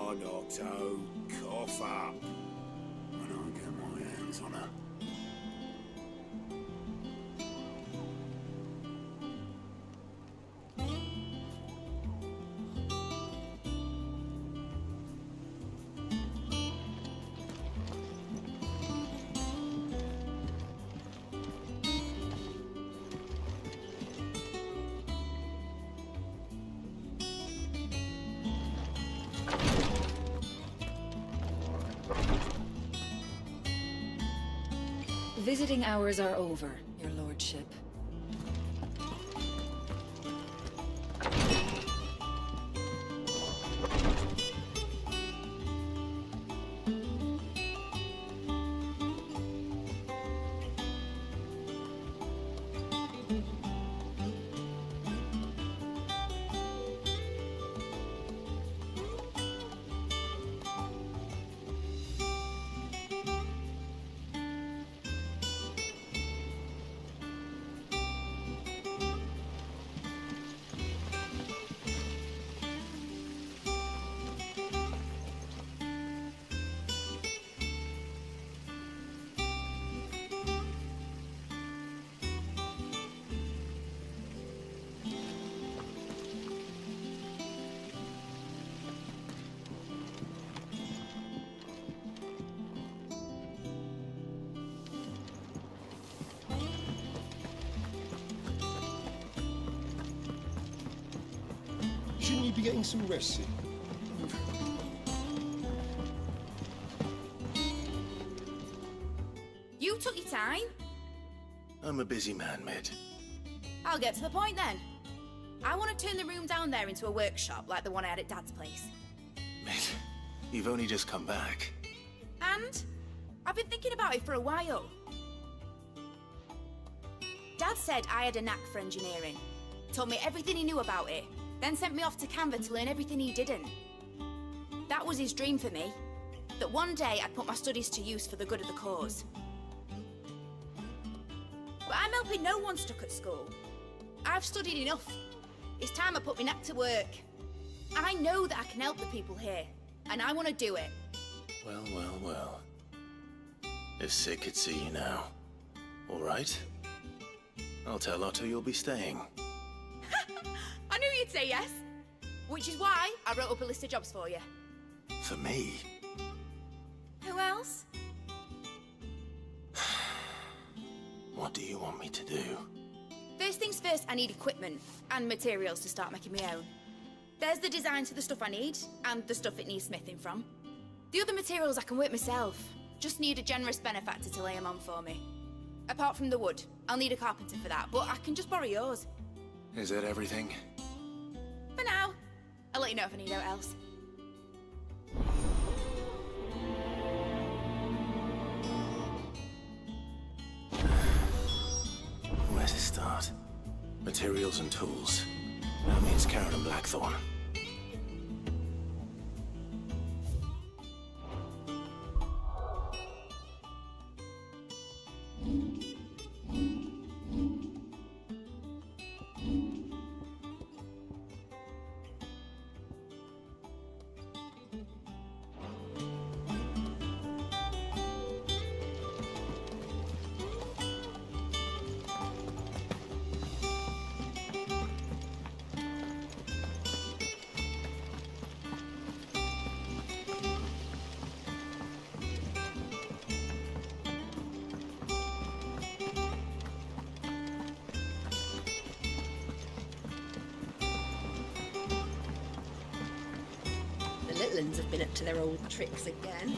on, Otto. Cough up. When I get my hands on her. Visiting hours are over, your lordship. Shouldn't you be getting some rest, Sid? You took your time. I'm a busy man, Mid. I'll get to the point then. I want to turn the room down there into a workshop like the one I had at Dad's place. Mid, you've only just come back. And I've been thinking about it for a while. Dad said I had a knack for engineering. Told me everything he knew about it. Then sent me off to Canva to learn everything he didn't. That was his dream for me. That one day I'd put my studies to use for the good of the cause. But I'm helping no one stuck at school. I've studied enough. It's time I put my knack to work. I know that I can help the people here, and I want to do it. Well, well, well. If Sid could see you now. All right? I'll tell Otto you'll be staying. I knew you'd say yes. Which is why I wrote up a list of jobs for you. For me? Who else? What do you want me to do? First things first, I need equipment and materials to start making my own. There's the designs for the stuff I need, and the stuff it needs smithing from. The other materials I can work myself. Just need a generous benefactor to lay them on for me. Apart from the wood, I'll need a carpenter for that, but I can just borrow yours. Is that everything? For now. I'll let you know if I need out else. Where to start? Materials and tools. That means Karen and Blackthorn. The little uns have been up to their old tricks again.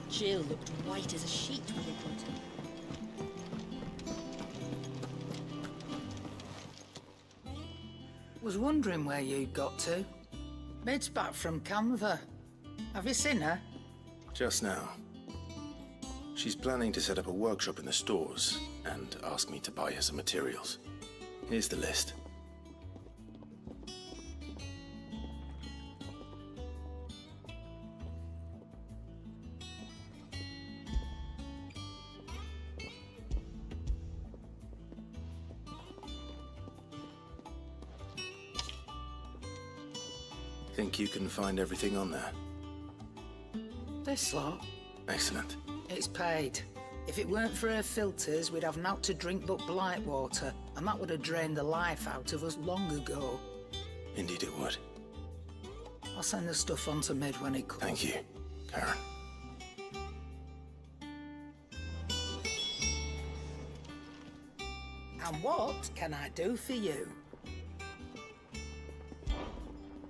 Jill looked white as a sheet when they brought her. Was wondering where you got to. Mid's back from Canva. Have you seen her? Just now. She's planning to set up a workshop in the stores and asked me to buy her some materials. Here's the list. Think you can find everything on there? This lot, Excellent. it's paid. If it weren't for her filters, we'd have naught to drink but blight water, and that would have drained the life out of us long ago. Indeed it would. I'll send the stuff on to Mid when it comes. Thank you, Karen. And what can I do for you?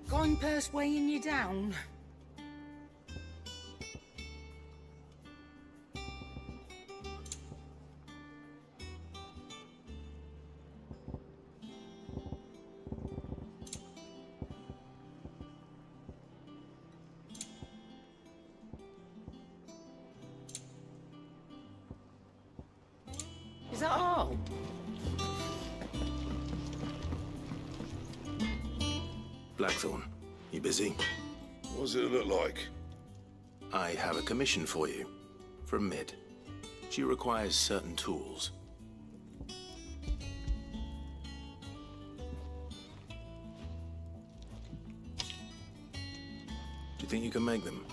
Coin purse weighing you down? Is that all? Blackthorn, you busy? What does it look like? I have a commission for you. From Mid. She requires certain tools. Do you think you can make them?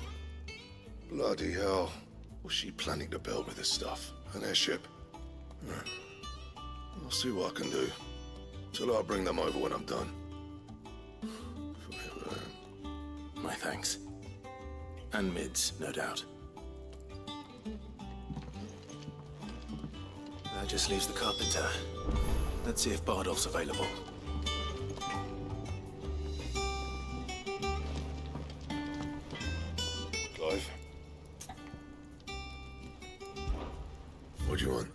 Bloody hell. What's she planning to build with this stuff? An airship? I'll see what I can do. Till I'll bring them over when I'm done. My thanks. And Mid's, no doubt. That just leaves the carpenter. Let's see if Bardolph's available. Clive? What do you want?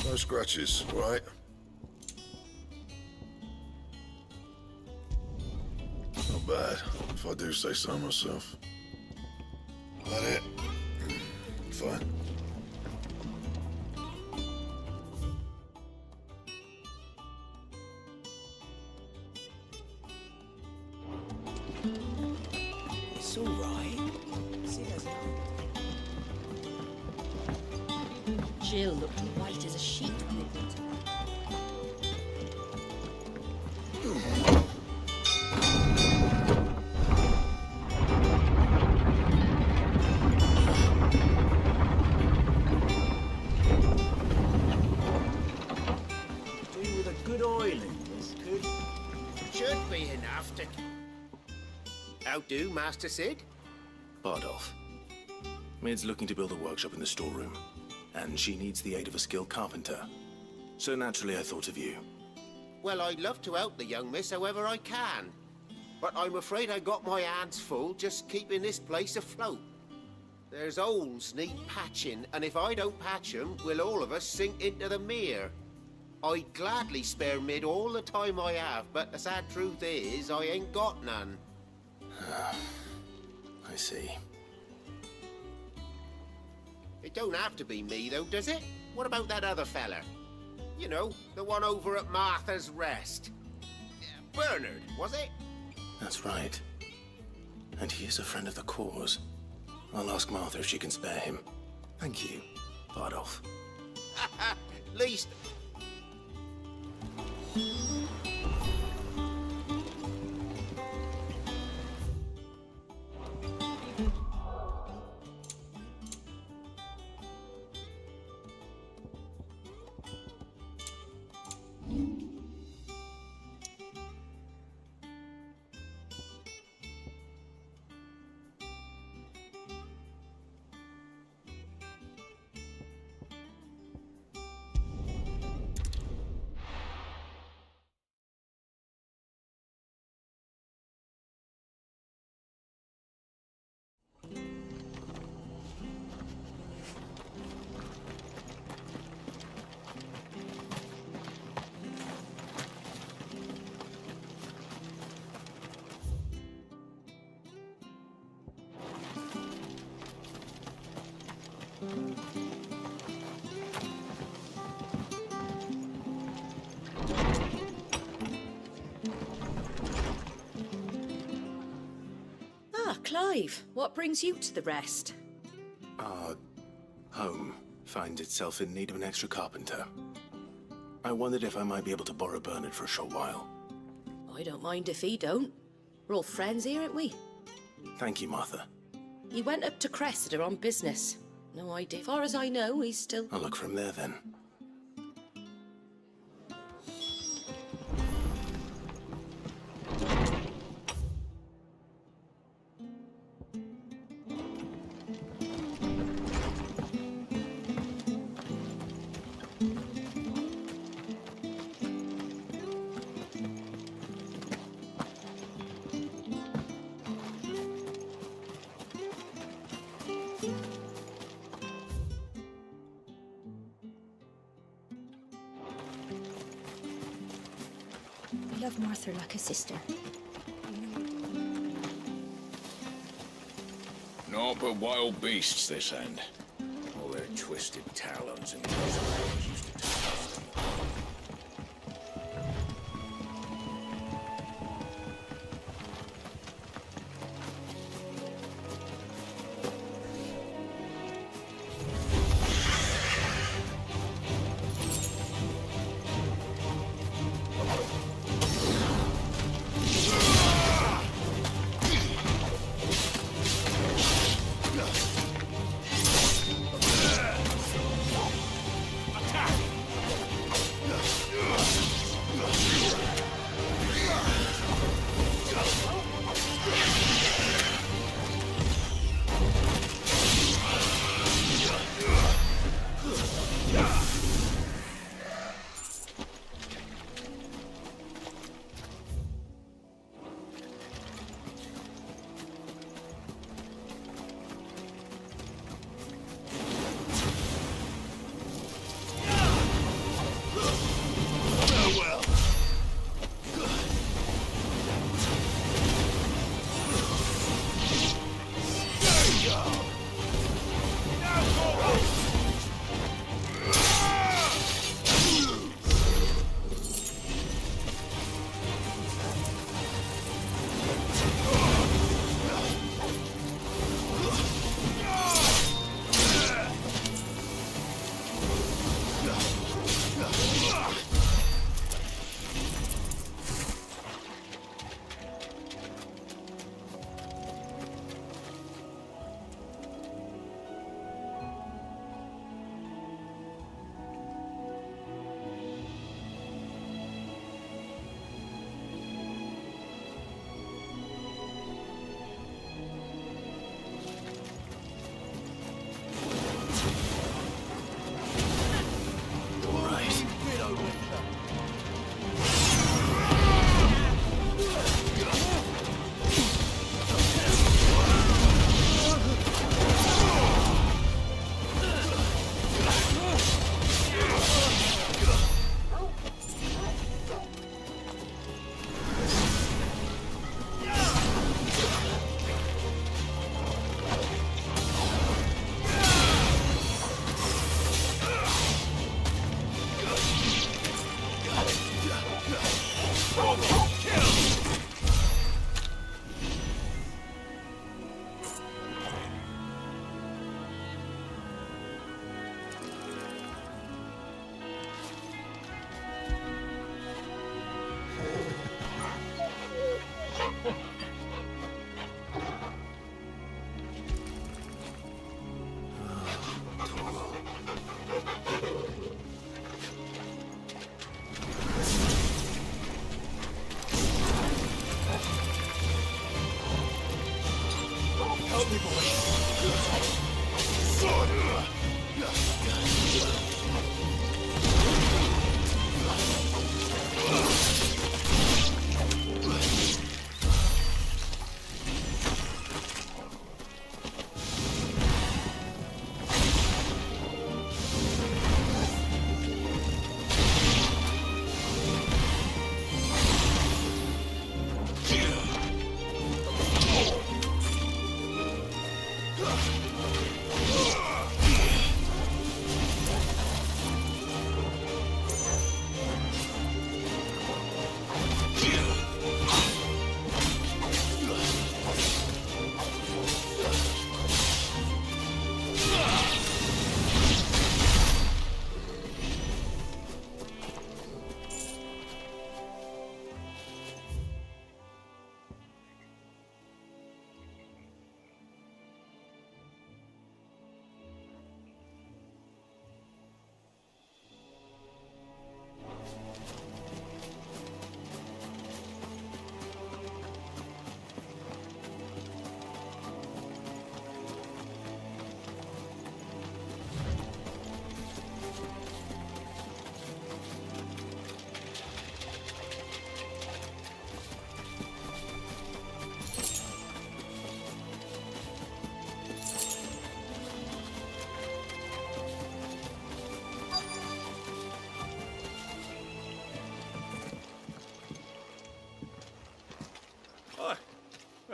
No scratches, right? Not bad, if I do say so myself. That it? Fine. It's all right. See, there's no... Jill looked white as a sheet when they built her. Do with a good oiling, this could. Should be enough to... How do, Master Sid? Bardolph. Mid's looking to build a workshop in the storeroom, and she needs the aid of a skilled carpenter. So naturally I thought of you. Well, I'd love to help the young miss however I can. But I'm afraid I got my hands full just keeping this place afloat. There's holes need patching, and if I don't patch 'em, we'll all of us sink into the mere. I'd gladly spare Mid all the time I have, but the sad truth is, I ain't got none. I see. It don't have to be me, though, does it? What about that other fella? You know, the one over at Martha's Rest. Bernard, was it? That's right. And he is a friend of the cause. I'll ask Martha if she can spare him. Thank you, Bardolph. Least... Clive, what brings you to the rest? Our home finds itself in need of an extra carpenter. I wondered if I might be able to borrow Bernard for a short while. I don't mind if he don't. We're all friends here, aren't we? Thank you, Martha. He went up to Cressida on business. No idea. Far as I know, he's still... I'll look for him there then. I love Martha like a sister. Naught but wild beasts this end. All their twisted talons and claws used to disgust me.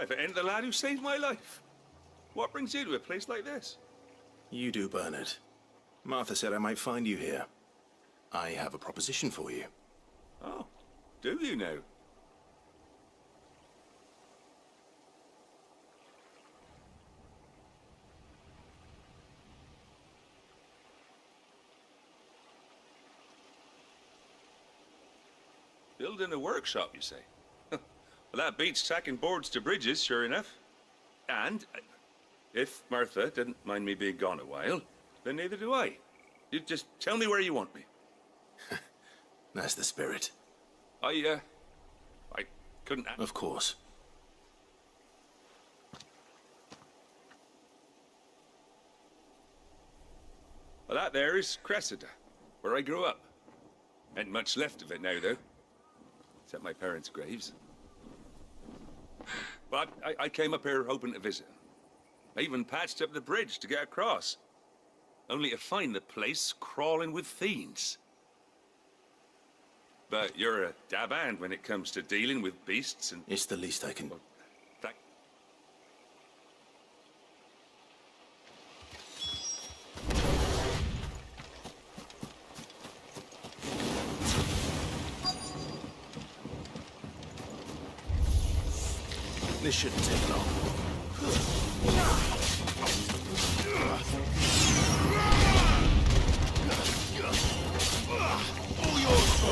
If it ain't the lad who saved my life. What brings you to a place like this? You do, Bernard. Martha said I might find you here. I have a proposition for you. Oh, do you now? Building a workshop, you say? Well, that beats tacking boards to bridges, sure enough. And if Martha didn't mind me being gone a while, then neither do I. You just tell me where you want me. That's the spirit. I couldn't... Of course. Well, that there is Cressida, where I grew up. Ain't much left of it now, though. Except my parents' graves. But I came up here hoping to visit. I even patched up the bridge to get across. Only to find the place crawling with fiends. But you're a dab hand when it comes to dealing with beasts and... It's the least I can... Well, This shouldn't take long. All yours.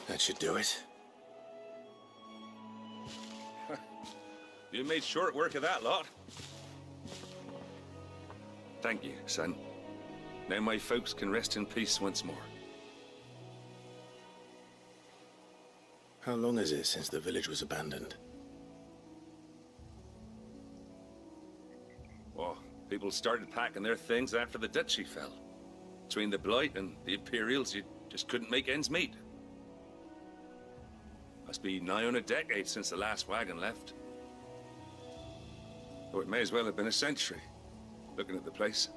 That should do it. You made short work of that lot. Thank you, son. Now my folks can rest in peace once more. How long is it since the village was abandoned? Well, people started packing their things after the duchy fell. Between the Blight and the Imperials, you just couldn't make ends meet. Must be nigh on a decade since the last wagon left. Though it may as well have been a century, looking at the place.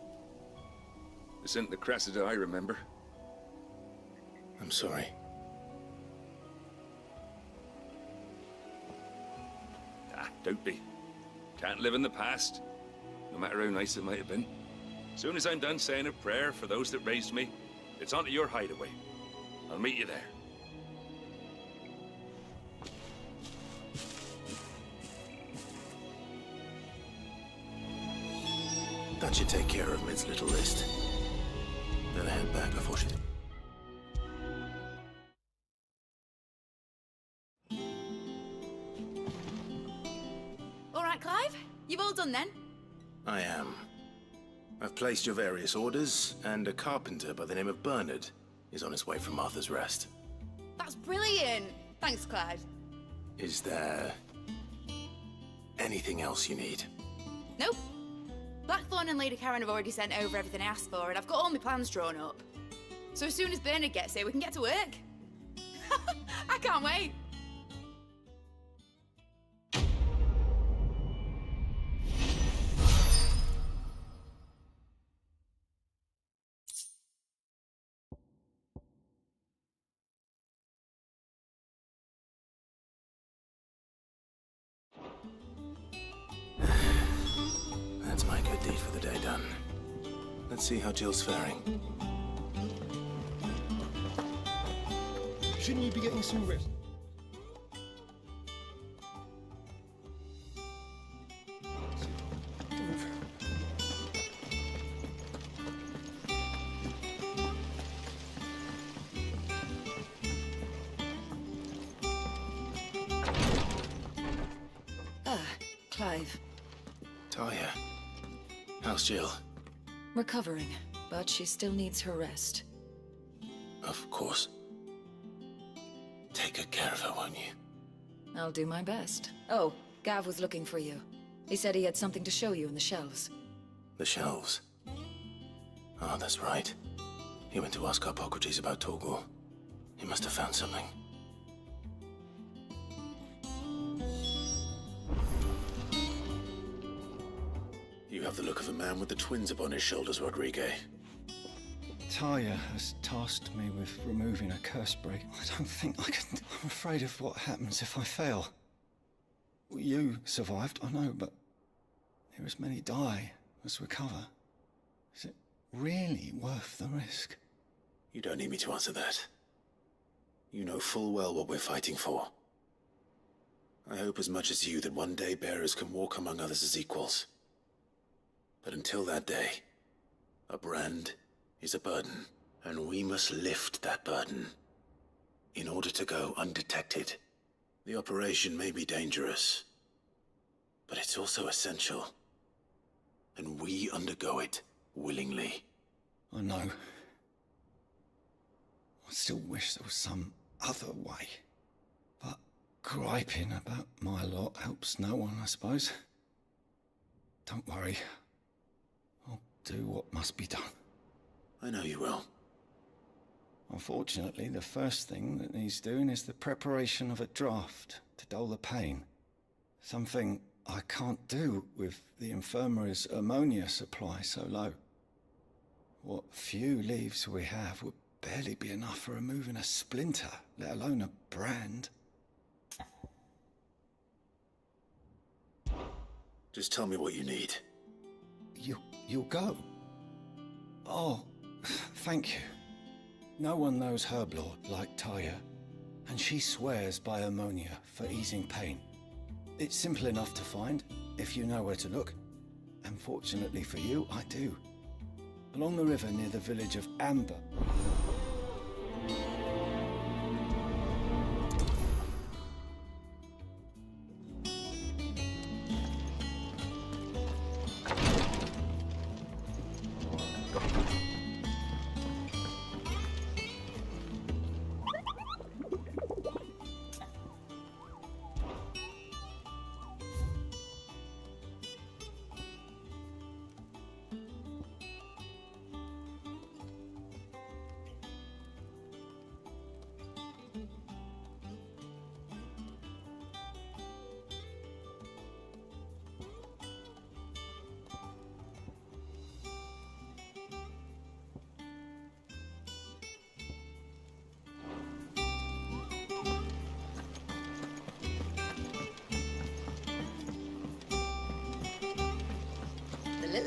This isn't the Cressida I remember. I'm sorry. Ah, don't be. Can't live in the past, no matter how nice it might have been. Soon as I'm done saying a prayer for those that raised me, it's on to your hideaway. I'll meet you there. That should take care of Mid's little list. Better head back before she... All right, Clive? You've all done then? I am. I've placed your various orders, and a carpenter by the name of Bernard is on his way from Martha's Rest. That's brilliant. Thanks, Clive. Is there... anything else you need? Nope. Blackthorn and Lady Karen have already sent over everything I asked for, and I've got all my plans drawn up. So as soon as Bernard gets here, we can get to work. I can't wait. That's my good deed for the day done. Let's see how Jill's faring. Shouldn't you be getting some rest? Clive. Talia, how's Jill? Recovering, but she still needs her rest. Of course. Take good care of her, won't you? I'll do my best. Oh, Gav was looking for you. He said he had something to show you in the shelves. The shelves? Ah, that's right. He went to ask Hippocrates about Torgor. He must have found something. You have the look of a man with the twins upon his shoulders, Rodrigue. Talia has tasked me with removing a curse break. I don't think I can... I'm afraid of what happens if I fail. You survived, I know, but there as many die as recover. Is it really worth the risk? You don't need me to answer that. You know full well what we're fighting for. I hope as much as you that one day bearers can walk among others as equals. But until that day, a brand is a burden, and we must lift that burden in order to go undetected. The operation may be dangerous, but it's also essential, and we undergo it willingly. I know. I still wish there was some other way, but griping about my lot helps no one, I suppose. Don't worry. I'll do what must be done. I know you will. Unfortunately, the first thing that needs doing is the preparation of a draft to dull the pain. Something I can't do with the infirmary's ammonia supply so low. What few leaves we have would barely be enough for removing a splinter, let alone a brand. Just tell me what you need. You'll go? Oh, thank you. No one knows Herblord like Talia, and she swears by ammonia for easing pain. It's simple enough to find, if you know where to look. And fortunately for you, I do. Along the river near the village of Amber.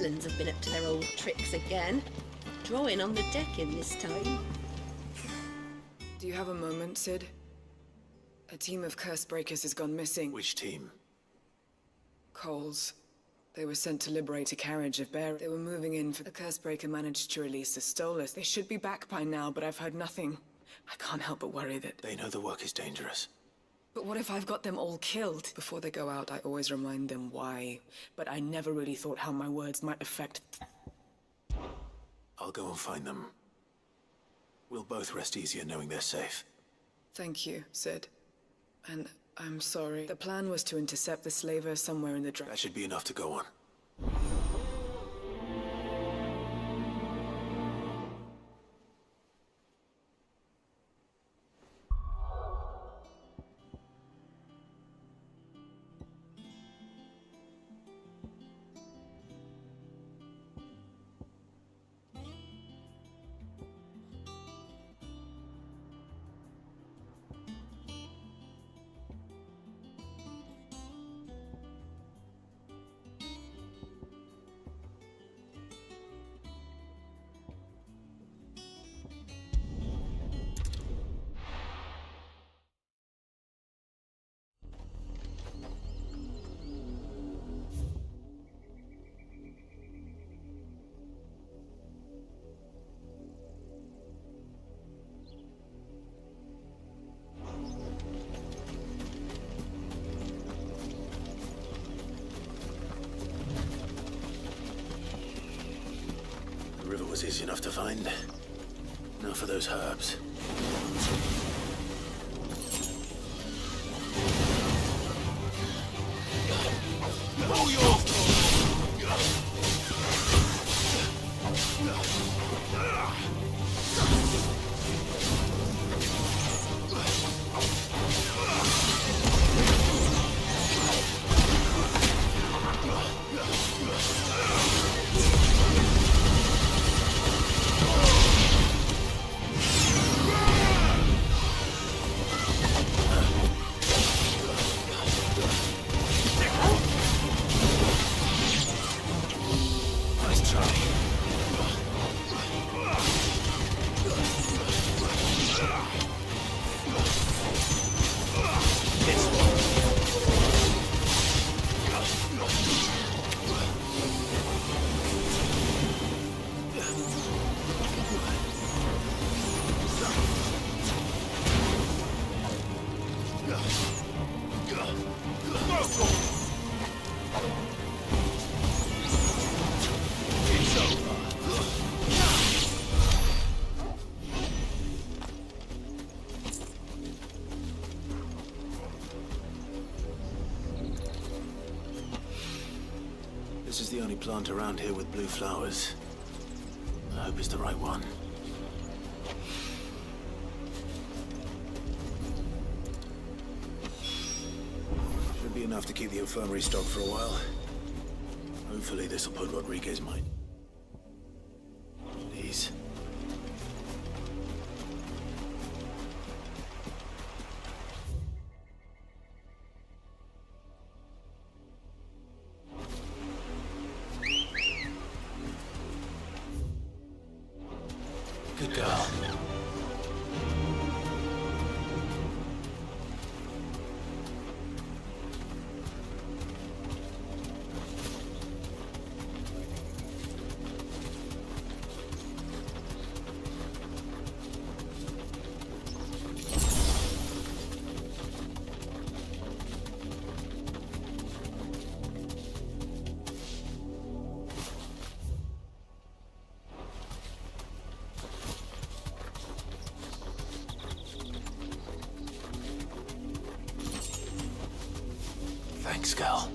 villains have been up to their old tricks again. Drawing on the decking this time. Do you have a moment, Sid? A team of curse breakers has gone missing. Which team? Coles. They were sent to liberate a carriage of bear. They were moving in for the curse breaker managed to release the Stolas. They should be back by now, but I've heard nothing. I can't help but worry that... They know the work is dangerous. But what if I've got them all killed? Before they go out, I always remind them why. But I never really thought how my words might affect... I'll go and find them. We'll both rest easier knowing they're safe. Thank you, Sid. And I'm sorry. The plan was to intercept the slaver somewhere in the That should be enough to go on. The river was easy enough to find. Now for those herbs. This is the only plant around here with blue flowers. I hope it's the right one. Should be enough to keep the infirmary stocked for a while. Hopefully this will put Rodriguez mind. Please. Good girl. Thanks, girl.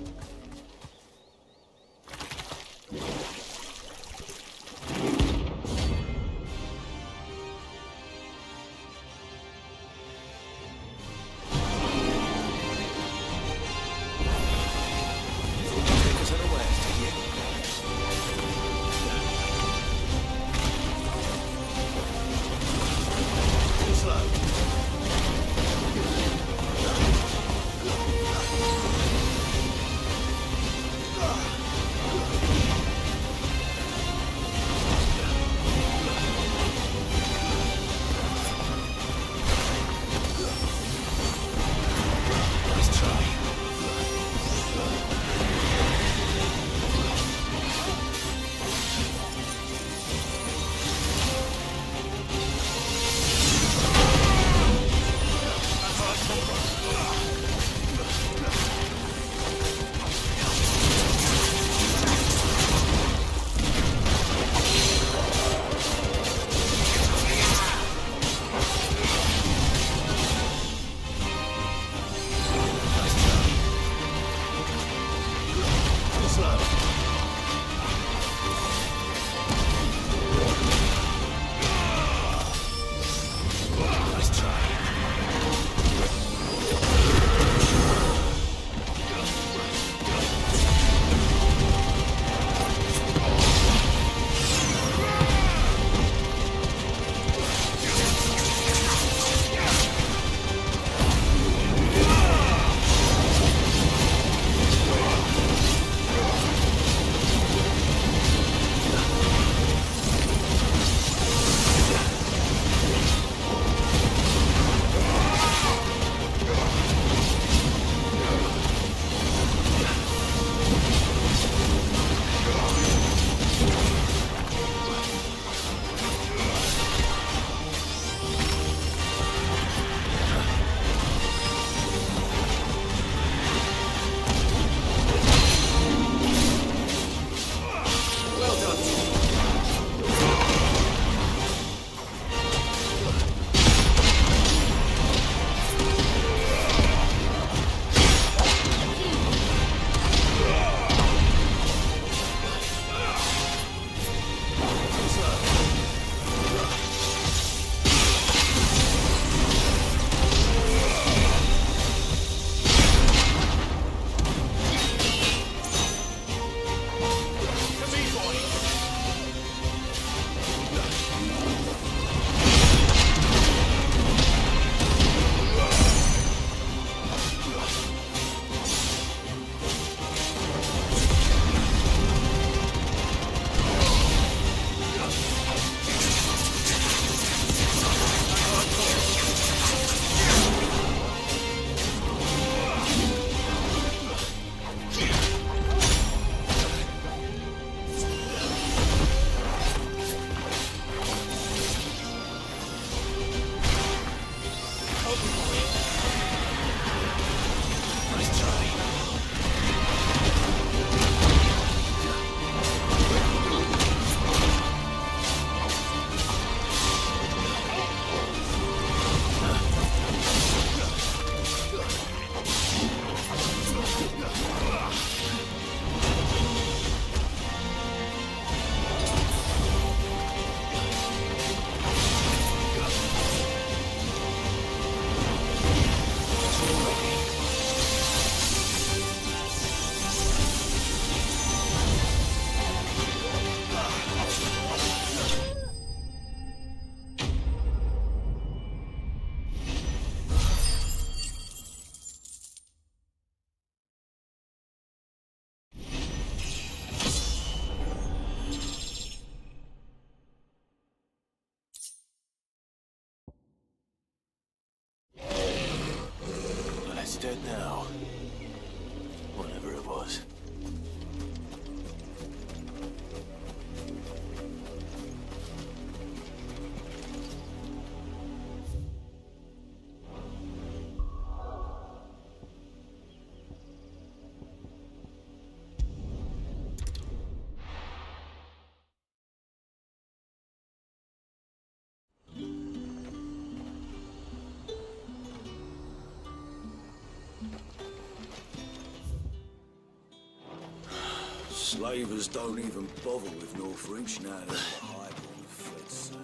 Slavers don't even bother with Northreach now that the highborn have fled south.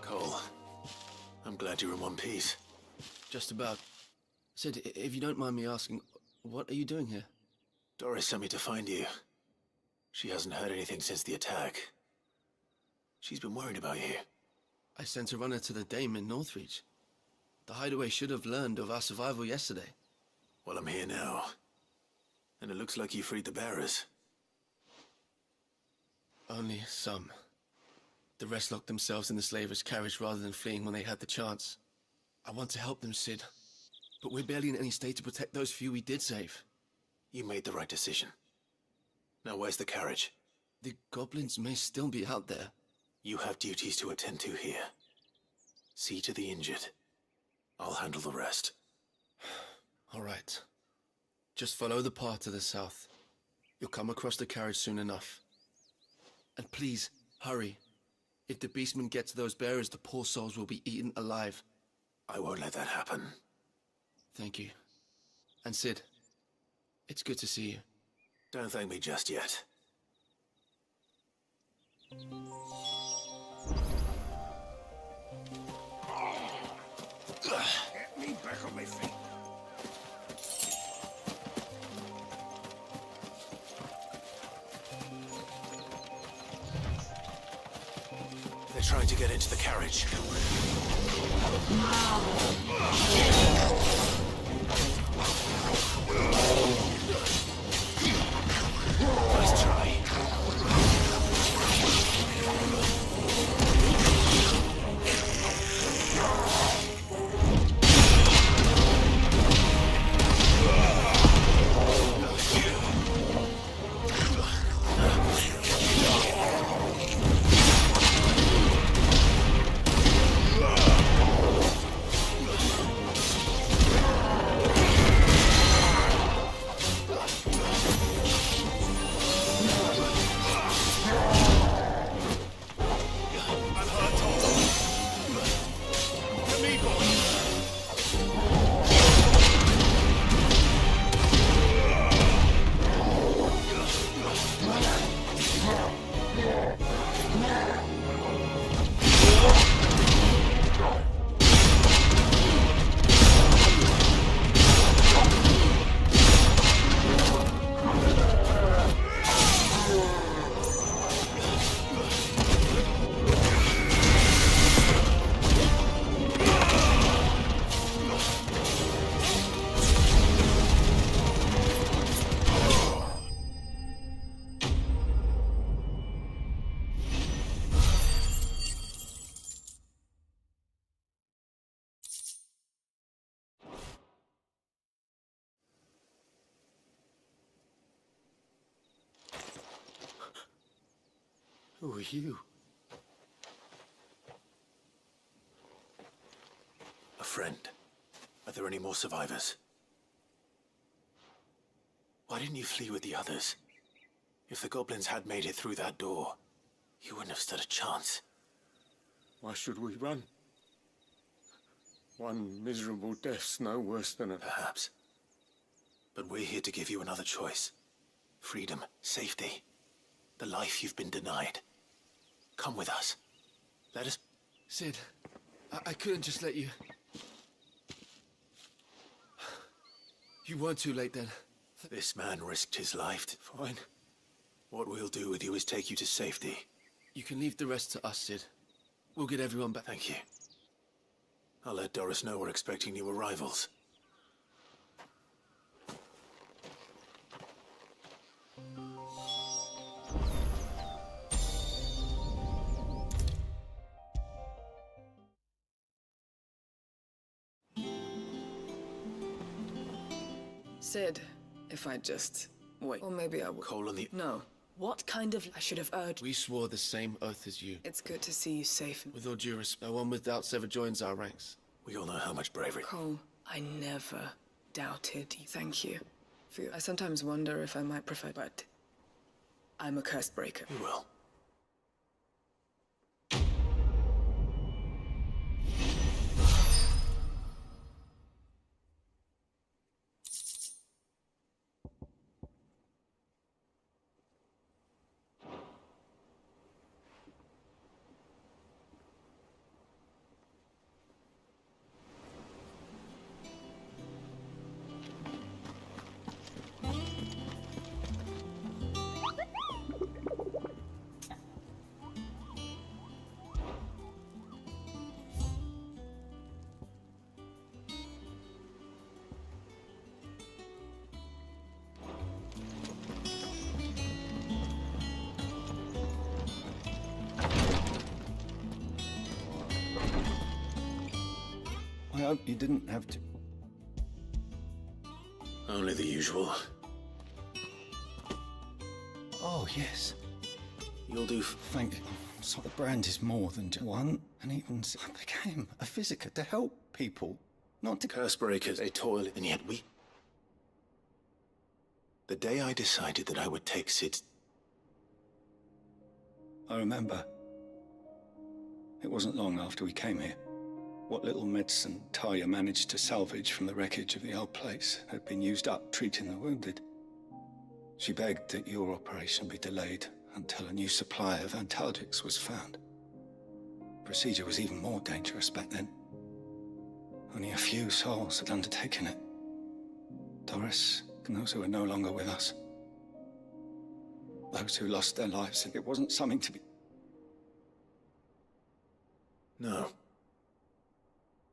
Cole, I'm glad you're in one piece. Just about. Sid, if you don't mind me asking, what are you doing here? Doris sent me to find you. She hasn't heard anything since the attack. She's been worried about you. I sent a runner to the Dame in Northreach. The hideaway should have learned of our survival yesterday. Well, I'm here now. And it looks like you freed the bearers. Only some. The rest locked themselves in the slavers' carriage rather than fleeing when they had the chance. I want to help them, Sid. But we're barely in any state to protect those few we did save. You made the right decision. Now where's the carriage? The goblins may still be out there. You have duties to attend to here. See to the injured. I'll handle the rest. All right. Just follow the path to the south. You'll come across the carriage soon enough. And please, hurry. If the beastmen get to those bearers, the poor souls will be eaten alive. I won't let that happen. Thank you. And Sid, it's good to see you. Don't thank me just yet. Get me back on my feet. They're trying to get into the carriage. Nice try. Who are you? A friend. Are there any more survivors? Why didn't you flee with the others? If the goblins had made it through that door, you wouldn't have stood a chance. Why should we run? One miserable death's no worse than another. Perhaps. But we're here to give you another choice. Freedom, safety, the life you've been denied. Come with us. Let us... Sid, I couldn't just let you... You weren't too late then. This man risked his life. Fine. What we'll do with you is take you to safety. You can leave the rest to us, Sid. We'll get everyone back. Thank you. I'll let Doris know we're expecting new arrivals. Sid, if I just wait. Or maybe I would. Cole and the... No, What kind of... I should have urged... We swore the same oath as you. It's good to see you safe. With all due respect, no one with doubts ever joins our ranks. We all know how much bravery. Cole, I never doubted you. Thank you. I sometimes wonder if I might prefer, but I'm a curse breaker. You will. I hope you didn't have to. Only the usual. Oh, yes. You'll do. Thank you. So the brand is more than just one, and even I became a visitor to help people, not to... Curse breakers, they toil, and yet we... The day I decided that I would take Sid's... I remember. It wasn't long after we came here. What little medicine Talia managed to salvage from the wreckage of the old place had been used up treating the wounded. She begged that your operation be delayed until a new supply of antalgics was found. Procedure was even more dangerous back then. Only a few souls had undertaken it. Doris and those who were no longer with us. Those who lost their lives, it wasn't something to be... No.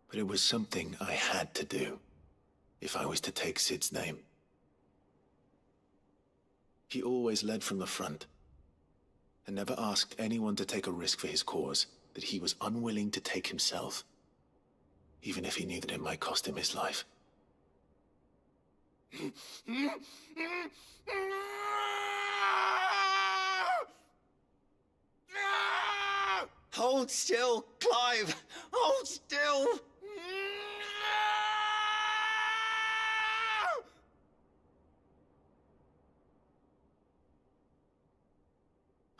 But it was something I had to do, if I was to take Sid's name. He always led from the front, and never asked anyone to take a risk for his cause that he was unwilling to take himself, even if he knew that it might cost him his life. Hold still, Clive! Hold still!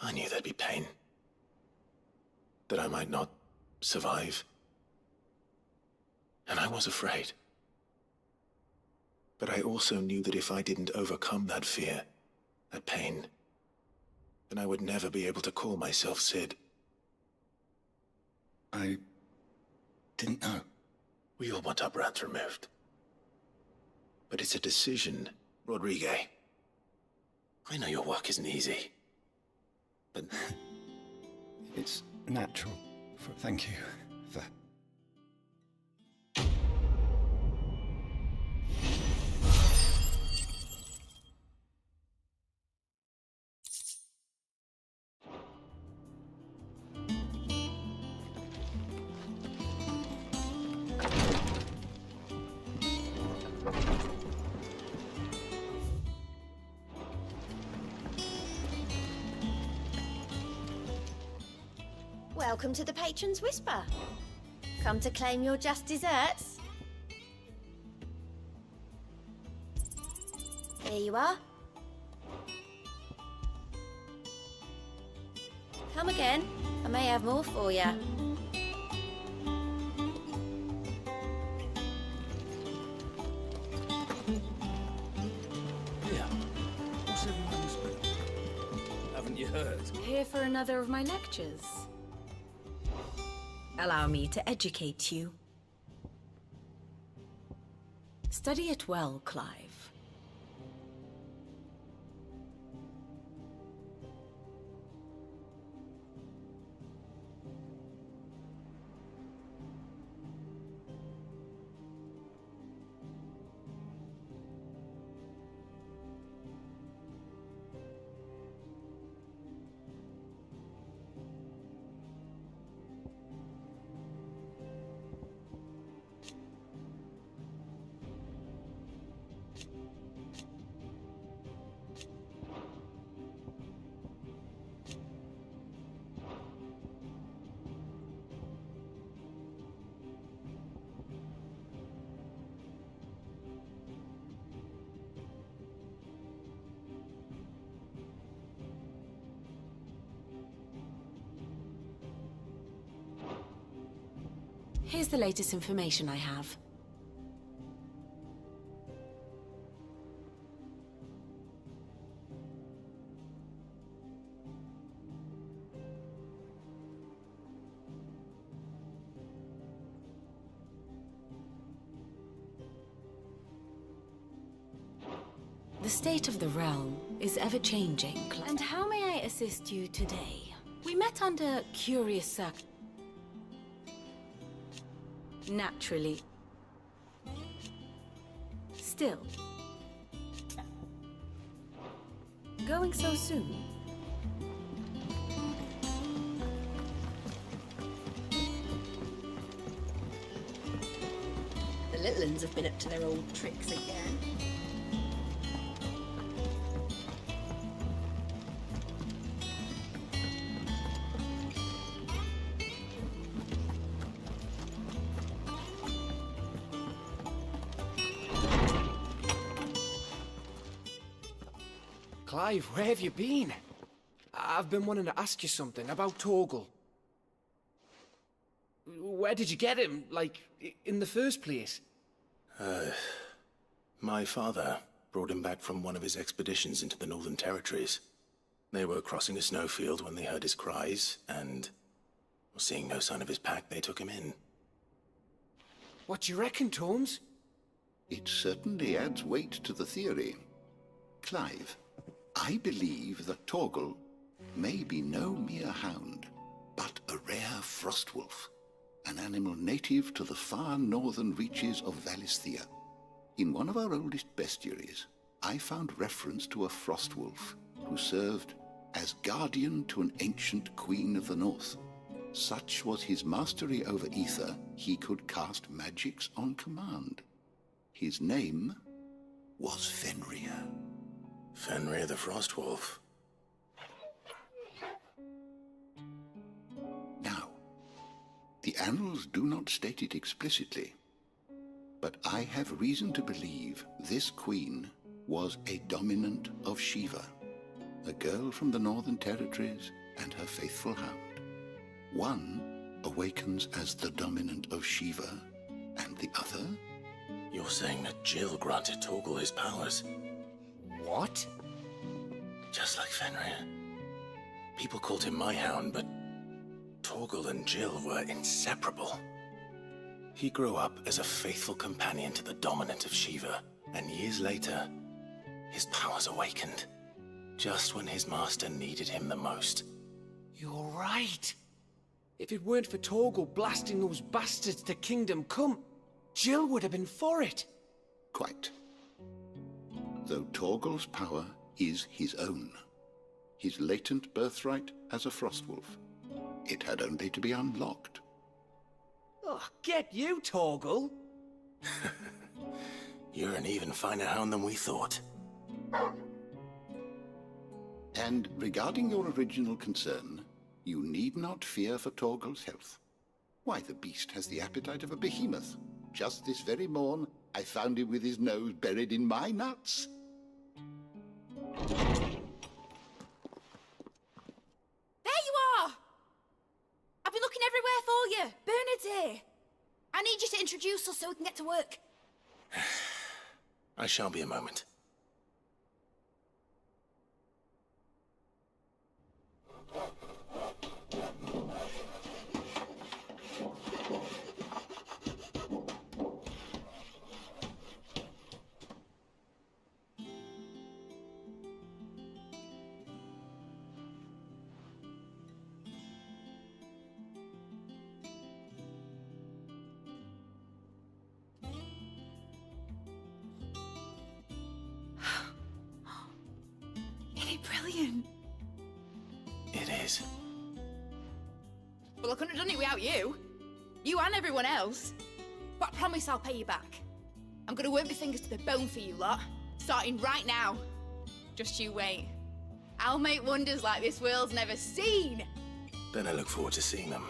I knew there'd be pain. That I might not survive. And I was afraid. But I also knew that if I didn't overcome that fear, that pain, then I would never be able to call myself Sid. I didn't know. We all want our brands removed. But it's a decision, Rodrigue. I know your work isn't easy. But it's natural. Thank you for... Welcome to the Patron's Whisper. Come to claim your just desserts? Here you are. Come again. I may have more for you. Yeah. What's everyone's been? Haven't you heard? Here for another of my lectures. Allow me to educate you. Study it well, Clive. Here's the latest information I have. The state of the realm is ever-changing. And how may I assist you today? We met under curious circumstances. Naturally. Still. Going so soon? The little uns have been up to their old tricks again. Clive, where have you been? I've been wanting to ask you something about Torgal. Where did you get him, like, in the first place? My father brought him back from one of his expeditions into the Northern Territories. They were crossing a snowfield when they heard his cries, and seeing no sign of his pack, they took him in. What do you reckon, Tomes? It certainly adds weight to the theory. Clive, I believe that Torgal may be no mere hound, but a rare frostwolf, an animal native to the far northern reaches of Valisthea. In one of our oldest bestiaries, I found reference to a frostwolf who served as guardian to an ancient queen of the north. Such was his mastery over ether, he could cast magics on command. His name was Fenrir. Fenrir the Frostwolf. Now, the annals do not state it explicitly, but I have reason to believe this queen was a dominant of Shiva, a girl from the Northern Territories and her faithful hound. One awakens as the dominant of Shiva, and the other? You're saying that Jill granted Torgal his powers? What? Just like Fenrir. People called him my hound, but Torgal and Jill were inseparable. He grew up as a faithful companion to the dominant of Shiva, and years later, his powers awakened, just when his master needed him the most. You're right. If it weren't for Torgal blasting those bastards to Kingdom Come, Jill would have been for it. Quite. Though Torgal's power is his own, his latent birthright as a Frostwolf. It had only to be unlocked. Oh, get you, Torgal! You're an even finer hound than we thought. And regarding your original concern, you need not fear for Torgal's health. Why, the beast has the appetite of a behemoth. Just this very morn, I found him with his nose buried in my nuts. There you are! I've been looking everywhere for you. Bernard's here. I need you to introduce us so we can get to work. I shall be a moment. Brilliant. It is. Well, I couldn't have done it without you. You and everyone else. But I promise I'll pay you back. I'm gonna work my fingers to the bone for you lot. Starting right now. Just you wait. I'll make wonders like this world's never seen. Then I look forward to seeing them.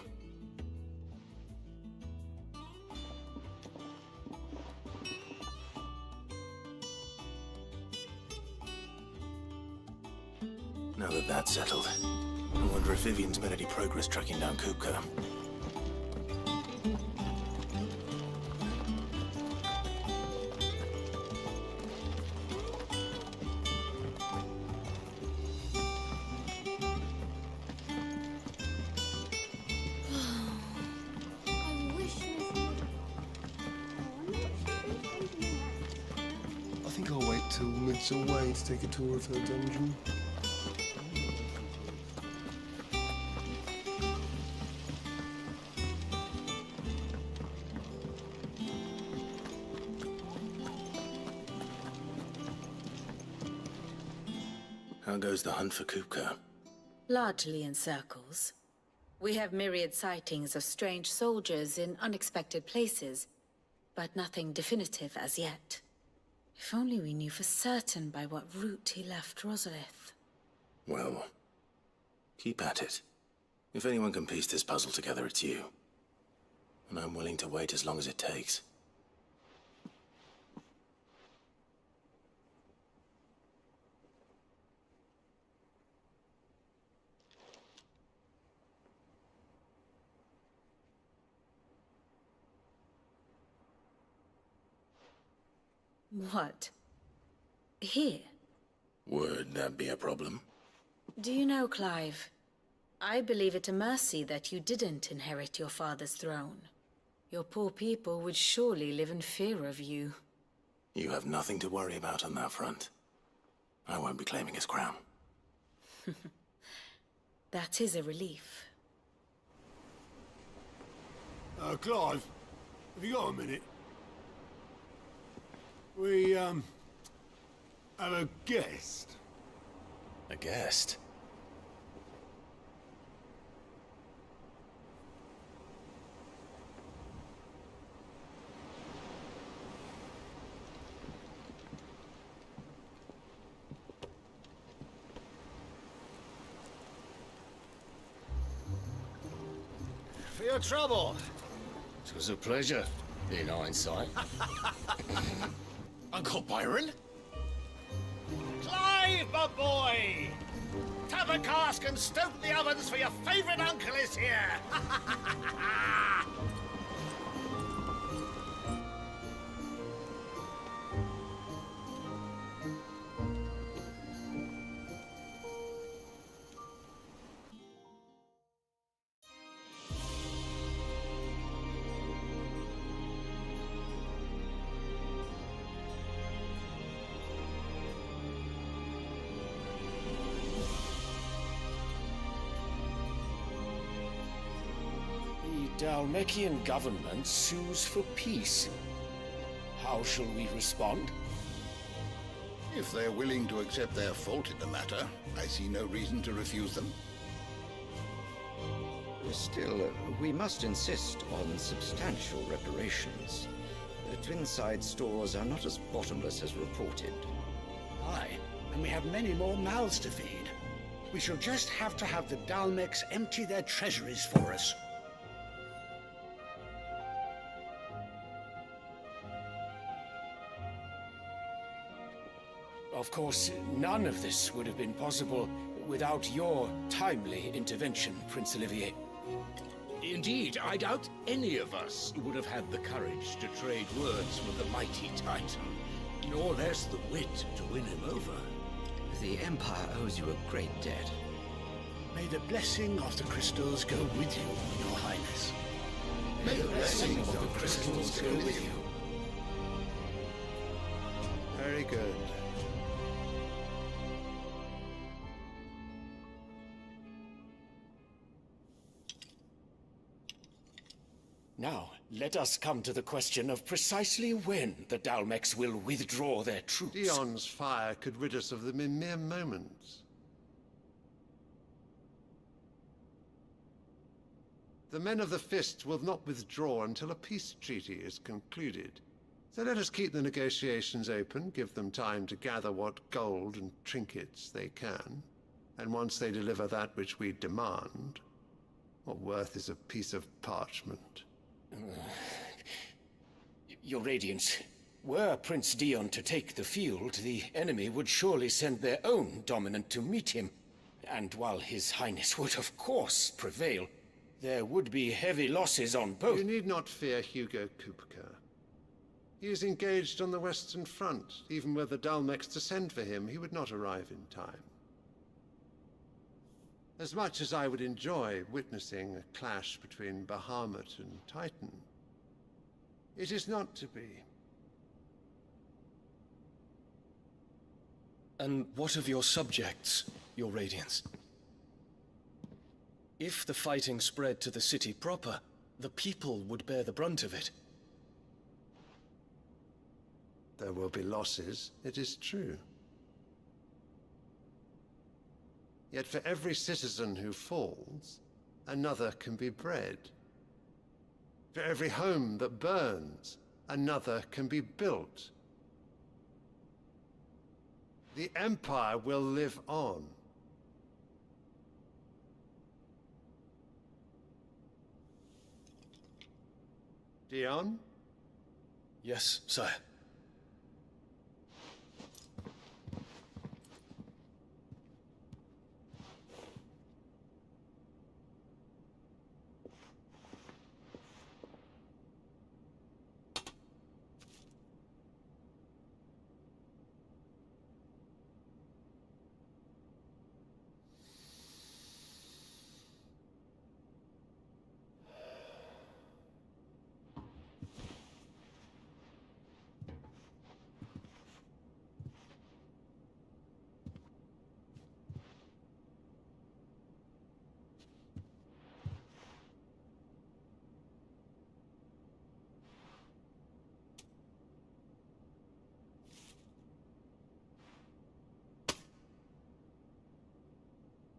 Now that that's settled, I wonder if Vivian's made any progress tracking down Kupka. minutes away to take a tour of her dungeon. How goes the hunt for Kupka? Largely in circles. We have myriad sightings of strange soldiers in unexpected places, but nothing definitive as yet. If only we knew for certain by what route he left Rosalith. Well, keep at it. If anyone can piece this puzzle together, it's you. And I'm willing to wait as long as it takes. What? Here? Would that be a problem? Do you know, Clive? I believe it a mercy that you didn't inherit your father's throne. Your poor people would surely live in fear of you. You have nothing to worry about on that front. I won't be claiming his crown. That is a relief. Clive, have you got a minute? We, have a guest. A guest? For your trouble. It was a pleasure, in hindsight. Uncle Byron? Clive, my boy! Tap a cask and stoke the ovens, for your favourite uncle is here! The Dalmekian government sues for peace. How shall we respond? If they're willing to accept their fault in the matter, I see no reason to refuse them. Still, we must insist on substantial reparations. The Twinside stores are not as bottomless as reported. Aye, and we have many more mouths to feed. We shall just have to have the Dalmecs empty their treasuries for us. Of course, none of this would have been possible without your timely intervention, Prince Olivier. Indeed, I doubt any of us would have had the courage to trade words with the mighty Titan, nor less the wit to win him over. The Empire owes you a great debt. May the blessing of the crystals go with you, Your Highness. May the blessing of the crystals go with you. Very good. Now, let us come to the question of precisely when the Dalmecs will withdraw their troops. Dion's fire could rid us of them in mere moments. The men of the Fist will not withdraw until a peace treaty is concluded. So let us keep the negotiations open, give them time to gather what gold and trinkets they can. And once they deliver that which we demand, what worth is a piece of parchment? Your Radiance, were Prince Dion to take the field, the enemy would surely send their own dominant to meet him. And while His Highness would of course prevail, there would be heavy losses on both. You need not fear Hugo Kupka. He is engaged on the Western Front. Even were the Dalmecs to send for him, he would not arrive in time. As much as I would enjoy witnessing a clash between Bahamut and Titan, it is not to be. And what of your subjects, your Radiance? If the fighting spread to the city proper, the people would bear the brunt of it. There will be losses, it is true. Yet for every citizen who falls, another can be bred. For every home that burns, another can be built. The Empire will live on. Dion? Yes, sire.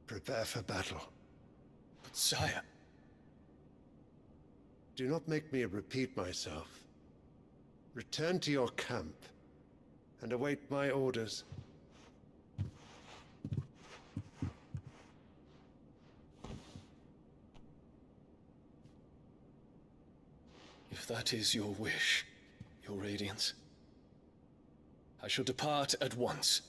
Prepare for battle. But sire... Do not make me repeat myself. Return to your camp and await my orders. If that is your wish, your Radiance, I shall depart at once.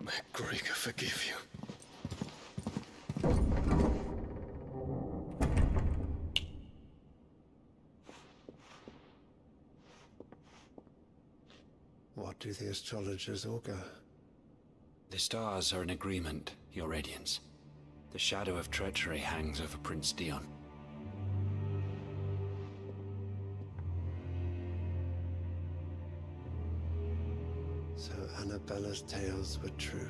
May Gregor forgive you. What do the astrologers augur? The stars are in agreement, Your Radiance. The shadow of treachery hangs over Prince Dion. So Annabella's tales were true.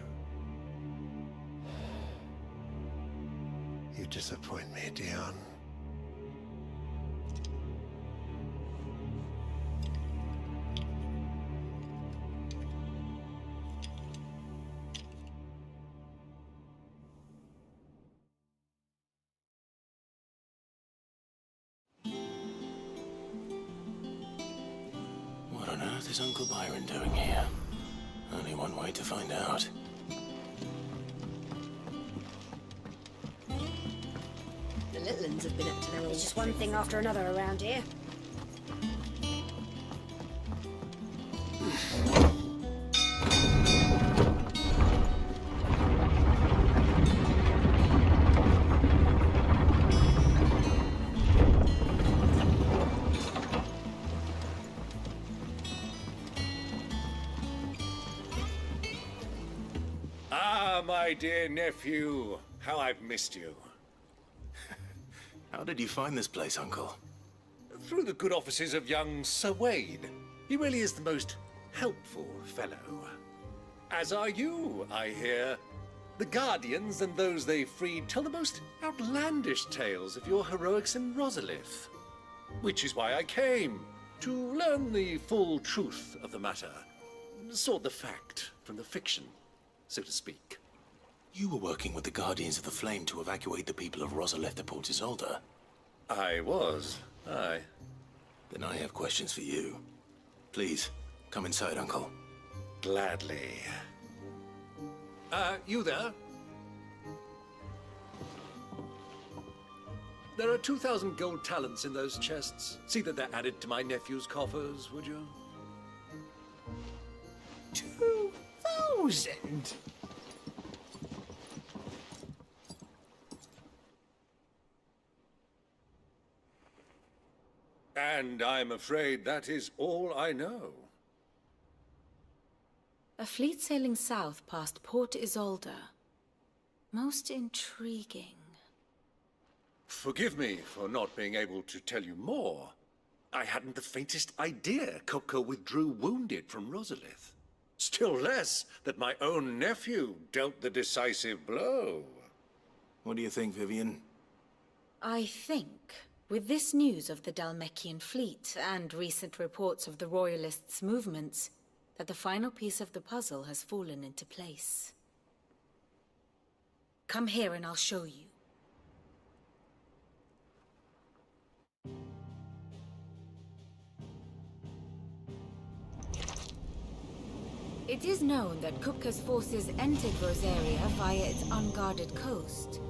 You disappoint me, Dion. What on earth is Uncle Byron doing here? Only one way to find out. The little uns have been up to their old... It's just one thing after another around here. Ah, my dear nephew, how I've missed you. How did you find this place, Uncle? Through the good offices of young Sir Wade. He really is the most helpful fellow. As are you, I hear. The Guardians and those they freed tell the most outlandish tales of your heroics in Rosalith. Which is why I came, to learn the full truth of the matter. Sort the fact from the fiction, so to speak. You were working with the Guardians of the Flame to evacuate the people of Rosalith to Port Isolde. I was, aye. Then I have questions for you. Please, come inside, Uncle. Gladly. You there? There are 2,000 gold talents in those chests. See that they're added to my nephew's coffers, would you? 2,000? And I'm afraid that is all I know. A fleet sailing south past Port Isolde. Most intriguing. Forgive me for not being able to tell you more. I hadn't the faintest idea Kupka withdrew wounded from Rosalith. Still less that my own nephew dealt the decisive blow. What do you think, Vivian? I think, with this news of the Dhalmekian fleet and recent reports of the Royalists' movements, that the final piece of the puzzle has fallen into place. Come here and I'll show you. It is known that Kupka's forces entered Rosaria via its unguarded coast.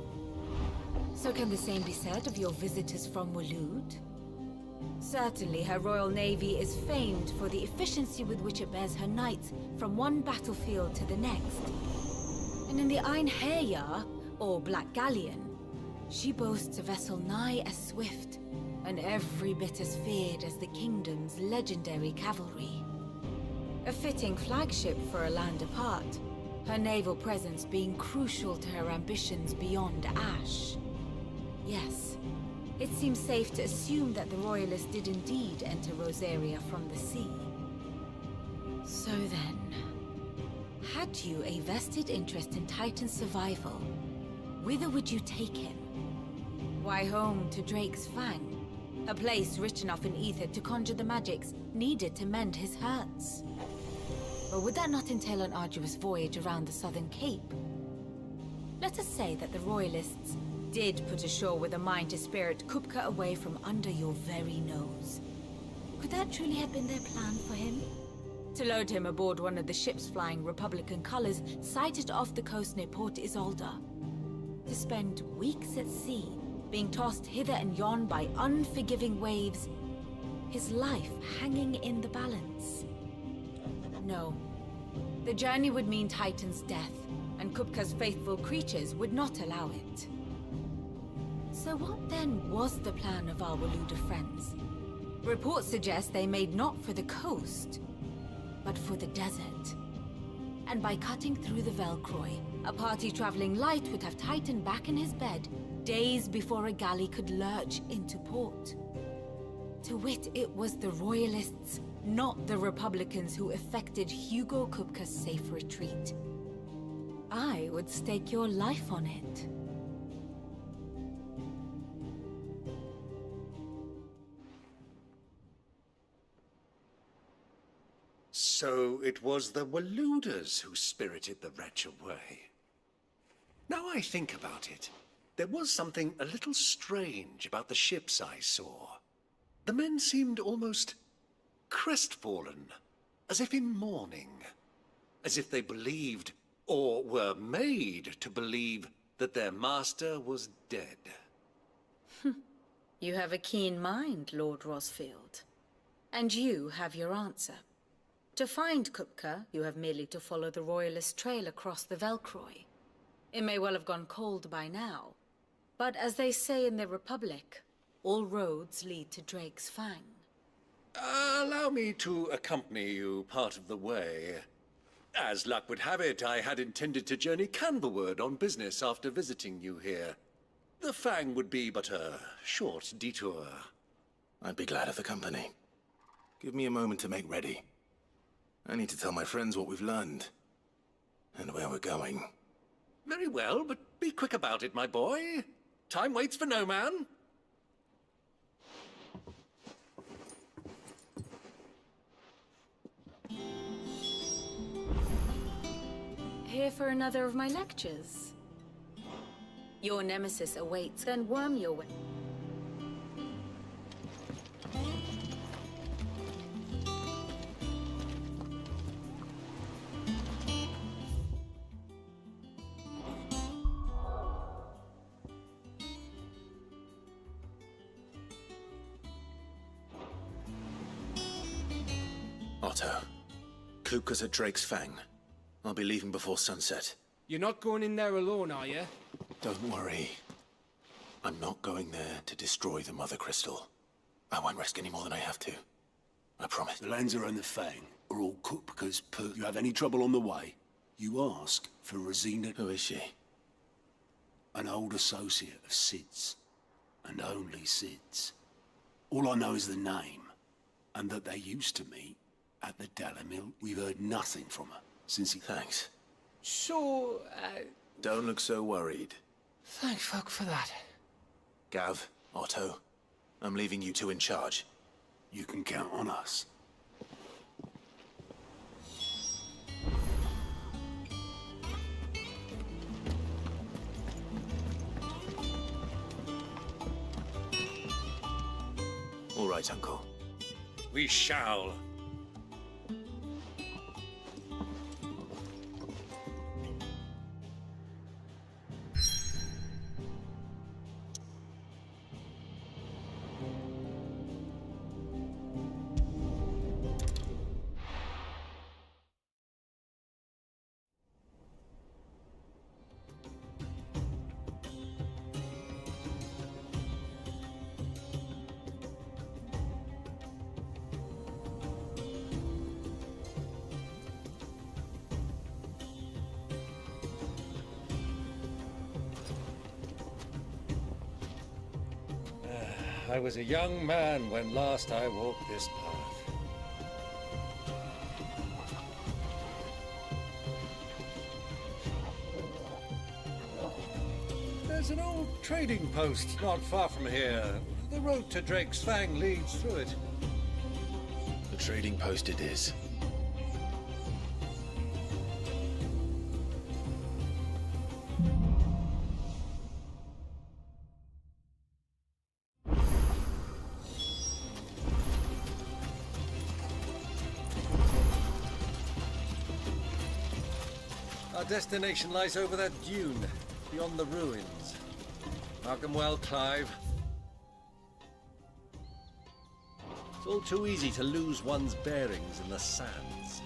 So can the same be said of your visitors from Waloed? Certainly, her Royal Navy is famed for the efficiency with which it bears her knights from one battlefield to the next. And in the Einherjar, or Black Galleon, she boasts a vessel nigh as swift and every bit as feared as the kingdom's legendary cavalry. A fitting flagship for a land apart, her naval presence being crucial to her ambitions beyond Ash. Yes, it seems safe to assume that the Royalists did indeed enter Rosaria from the sea. So then, had you a vested interest in Titan's survival, whither would you take him? Why, home to Drake's Fang, a place rich enough in ether to conjure the magics needed to mend his hurts. Or would that not entail an arduous voyage around the southern cape? Let us say that the Royalists did put ashore with a mind to spirit Kupka away from under your very nose. Could that truly have been their plan for him? To load him aboard one of the ships flying Republican colors sighted off the coast near Port Isolde. To spend weeks at sea, being tossed hither and yon by unforgiving waves, his life hanging in the balance. No. The journey would mean Titan's death, and Kupka's faithful creatures would not allow it. So what then was the plan of our Waloed friends? Reports suggest they made not for the coast, but for the desert. And by cutting through the Velcroy, a party traveling light would have Titan back in his bed days before a galley could lurch into port. To wit, it was the Royalists, not the Republicans, who effected Hugo Kupka's safe retreat. I would stake your life on it. So it was the Waloeders who spirited the wretch away. Now I think about it, there was something a little strange about the ships I saw. The men seemed almost crestfallen, as if in mourning, as if they believed, or were made to believe, that their master was dead. You have a keen mind, Lord Rosfield. And you have your answer. To find Kupka, you have merely to follow the Royalist trail across the Velcroy. It may well have gone cold by now, but as they say in the Republic, all roads lead to Drake's Fang. Allow me to accompany you part of the way. As luck would have it, I had intended to journey Canberward on business after visiting you here. The Fang would be but a short detour. I'd be glad of the company. Give me a moment to make ready. I need to tell my friends what we've learned, and where we're going. Very well, but be quick about it, my boy. Time waits for no man. Here for another of my lectures? Your nemesis awaits, then worm your way. Otto, Kupka's at Drake's Fang. I'll be leaving before sunset. You're not going in there alone, are you? Don't worry. I'm not going there to destroy the Mother Crystal. I won't risk any more than I have to. I promise. The Lanza and the Fang are all Kupka's You have any trouble on the way, you ask for Rosina. Who is she? An old associate of Sid's. And only Sid's. All I know is the name, and that they used to meet at the Dalamil. We've heard nothing from her since he... Thanks. So, Don't look so worried. thank fuck for that. Gav, Otto, I'm leaving you two in charge. You can count on us. All right, Uncle. We shall. I was a young man when last I walked this path. There's an old trading post not far from here. The road to Drake's Fang leads through it. The trading post it is. Our destination lies over that dune, beyond the ruins. Mark 'em well, Clive. It's all too easy to lose one's bearings in the sands.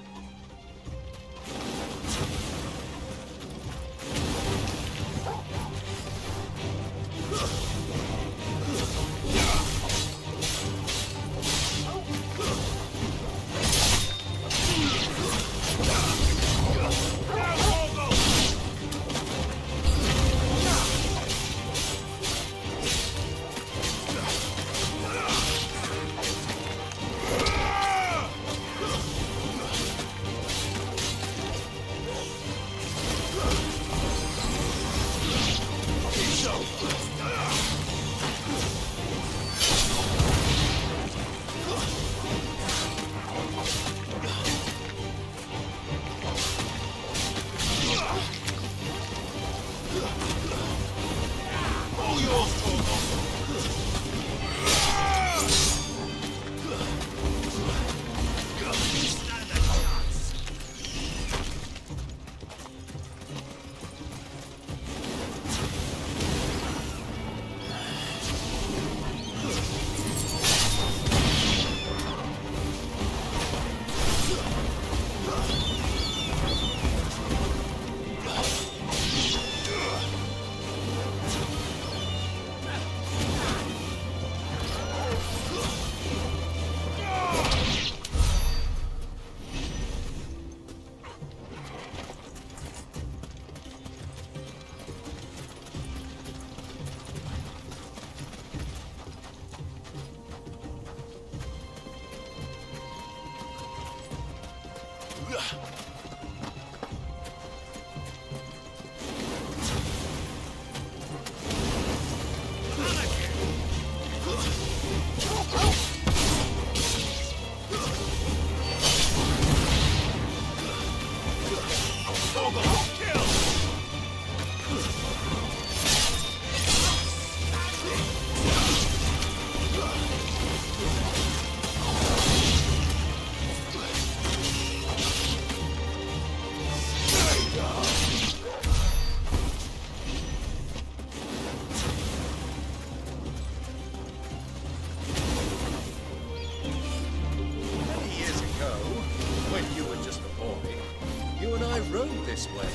Rode this way,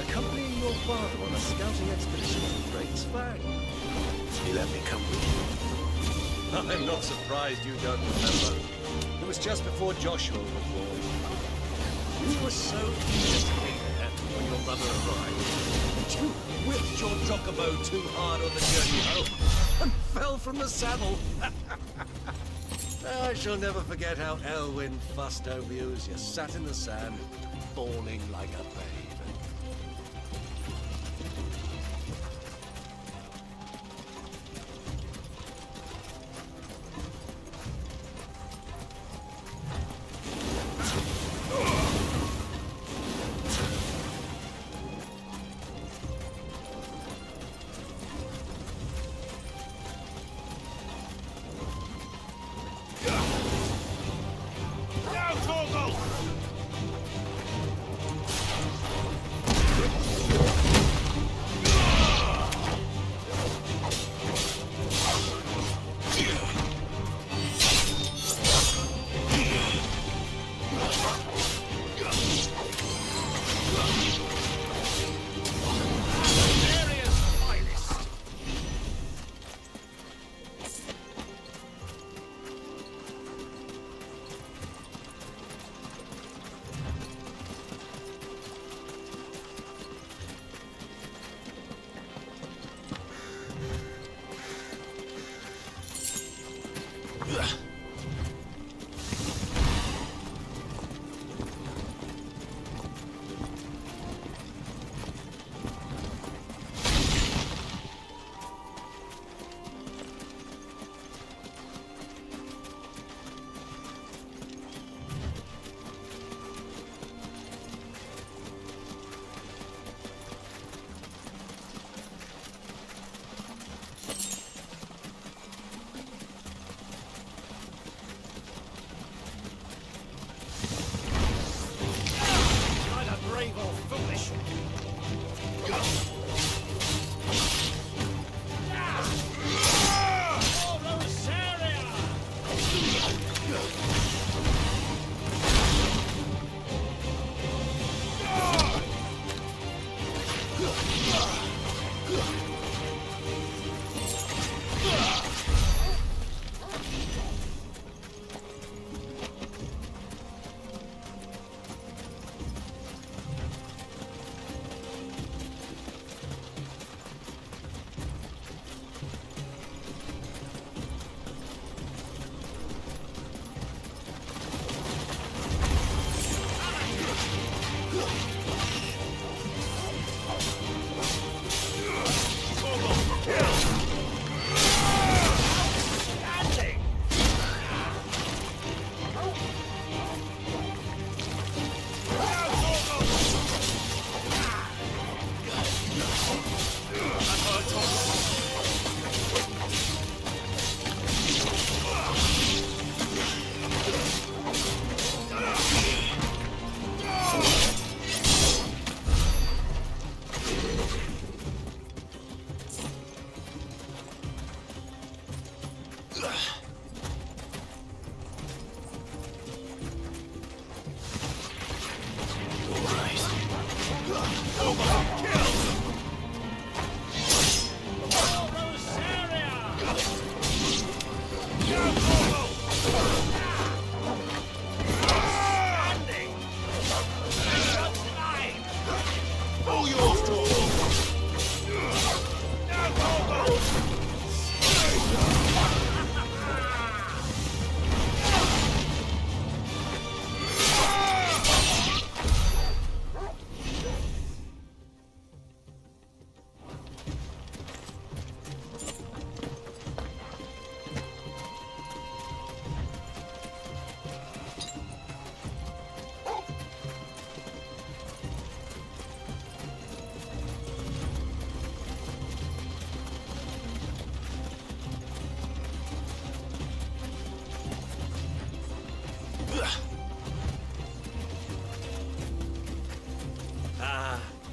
accompanying your father on a scouting expedition to Drake's Fang. He let me come with you. I'm not surprised you don't remember. It was just before Joshua was born. You were so eager to be there when your mother arrived. You whipped your chocobo too hard on the journey home and fell from the saddle. I shall never forget how Elwyn fussed over you as you sat in the sand, bawling like a babe.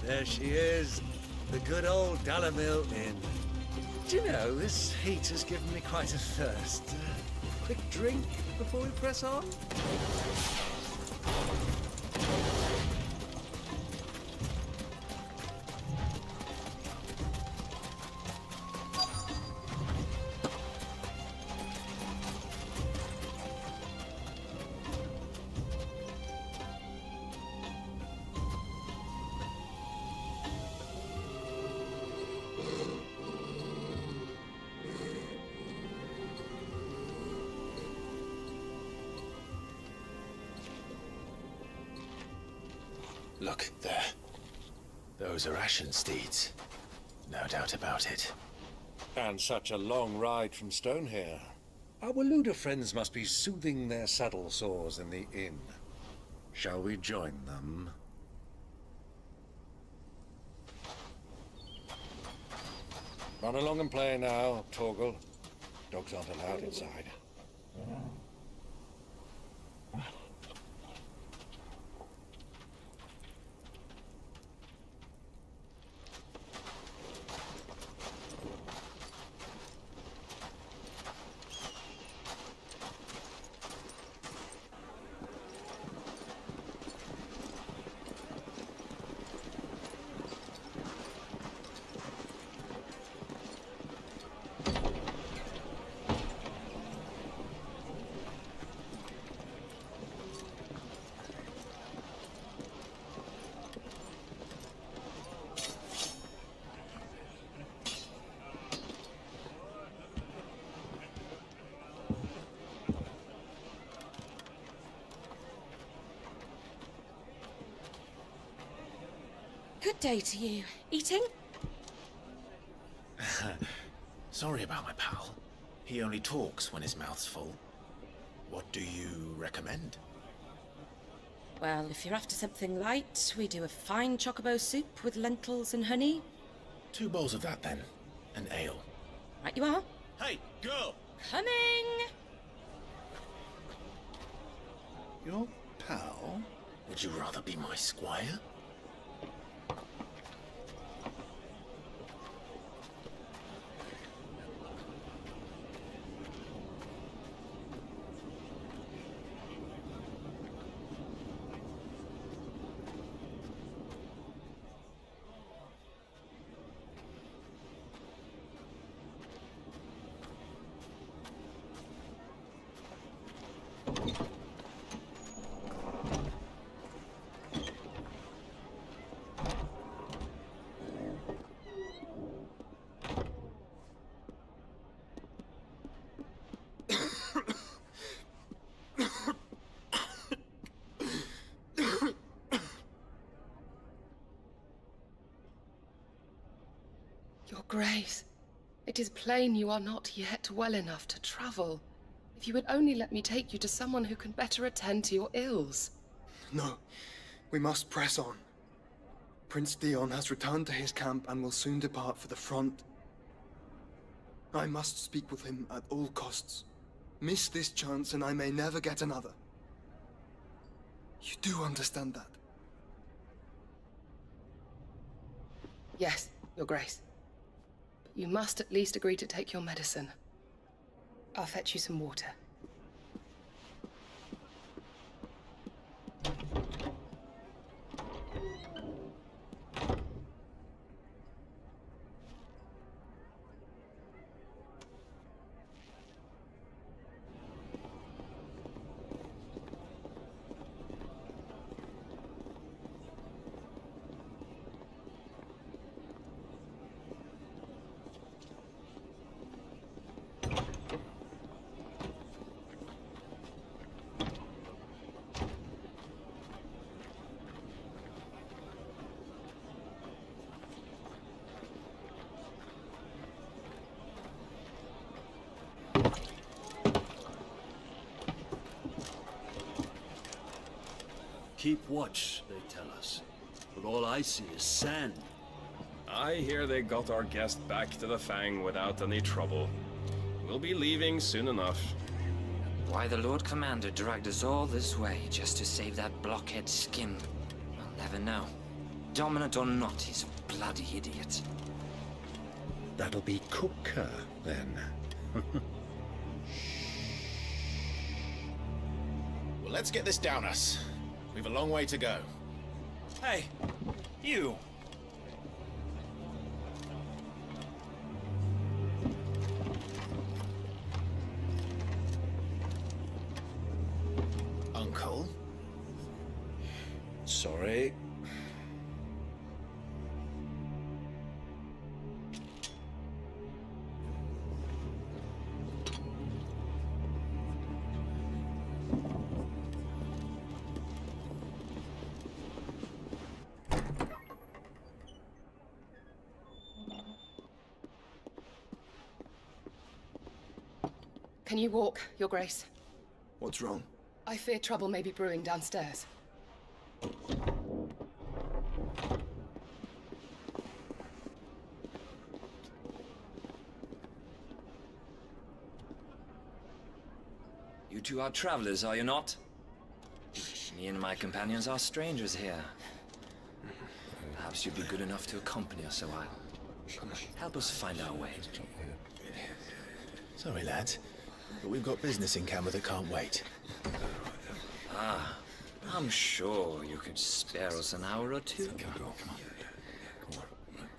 There she is, the good old Dalamil Inn. Do you know, this heat has given me quite a thirst. Quick drink before we press on? Look, there. Those are ashen steeds. No doubt about it. And such a long ride from Stonehair. Our Luda friends must be soothing their saddle sores in the inn. Shall we join them? Run along and play now, Torgal. Dogs aren't allowed inside. Good day to you. Eating? Sorry about my pal. He only talks when his mouth's full. What do you recommend? Well, if you're after something light, we do a fine chocobo soup with lentils and honey. 2 bowls of that, then. An ale. Right you are. Hey, girl! Coming! Your pal? Would you rather be my squire? Your Grace, it is plain you are not yet well enough to travel. If you would only let me take you to someone who can better attend to your ills. No, we must press on. Prince Dion has returned to his camp and will soon depart for the front. I must speak with him at all costs. Miss this chance and I may never get another. You do understand that? Yes, Your Grace. But you must at least agree to take your medicine. I'll fetch you some water. Keep watch, they tell us. But all I see is sand. I hear they got our guest back to the Fang without any trouble. We'll be leaving soon enough. Why the Lord Commander dragged us all this way just to save that blockhead Skim, I'll never know. Dominant or not, he's a bloody idiot. That'll be Kupka, then. Well, let's get this down us. We've a long way to go. Hey, you! Uncle? Sorry. Can you walk, Your Grace? What's wrong? I fear trouble may be brewing downstairs. You two are travelers, are you not? Me and my companions are strangers here. Perhaps you'd be good enough to accompany us a while. Help us find our way. Sorry, lads, but we've got business in camera that can't wait. Ah, I'm sure you could spare us an hour or two. Come on.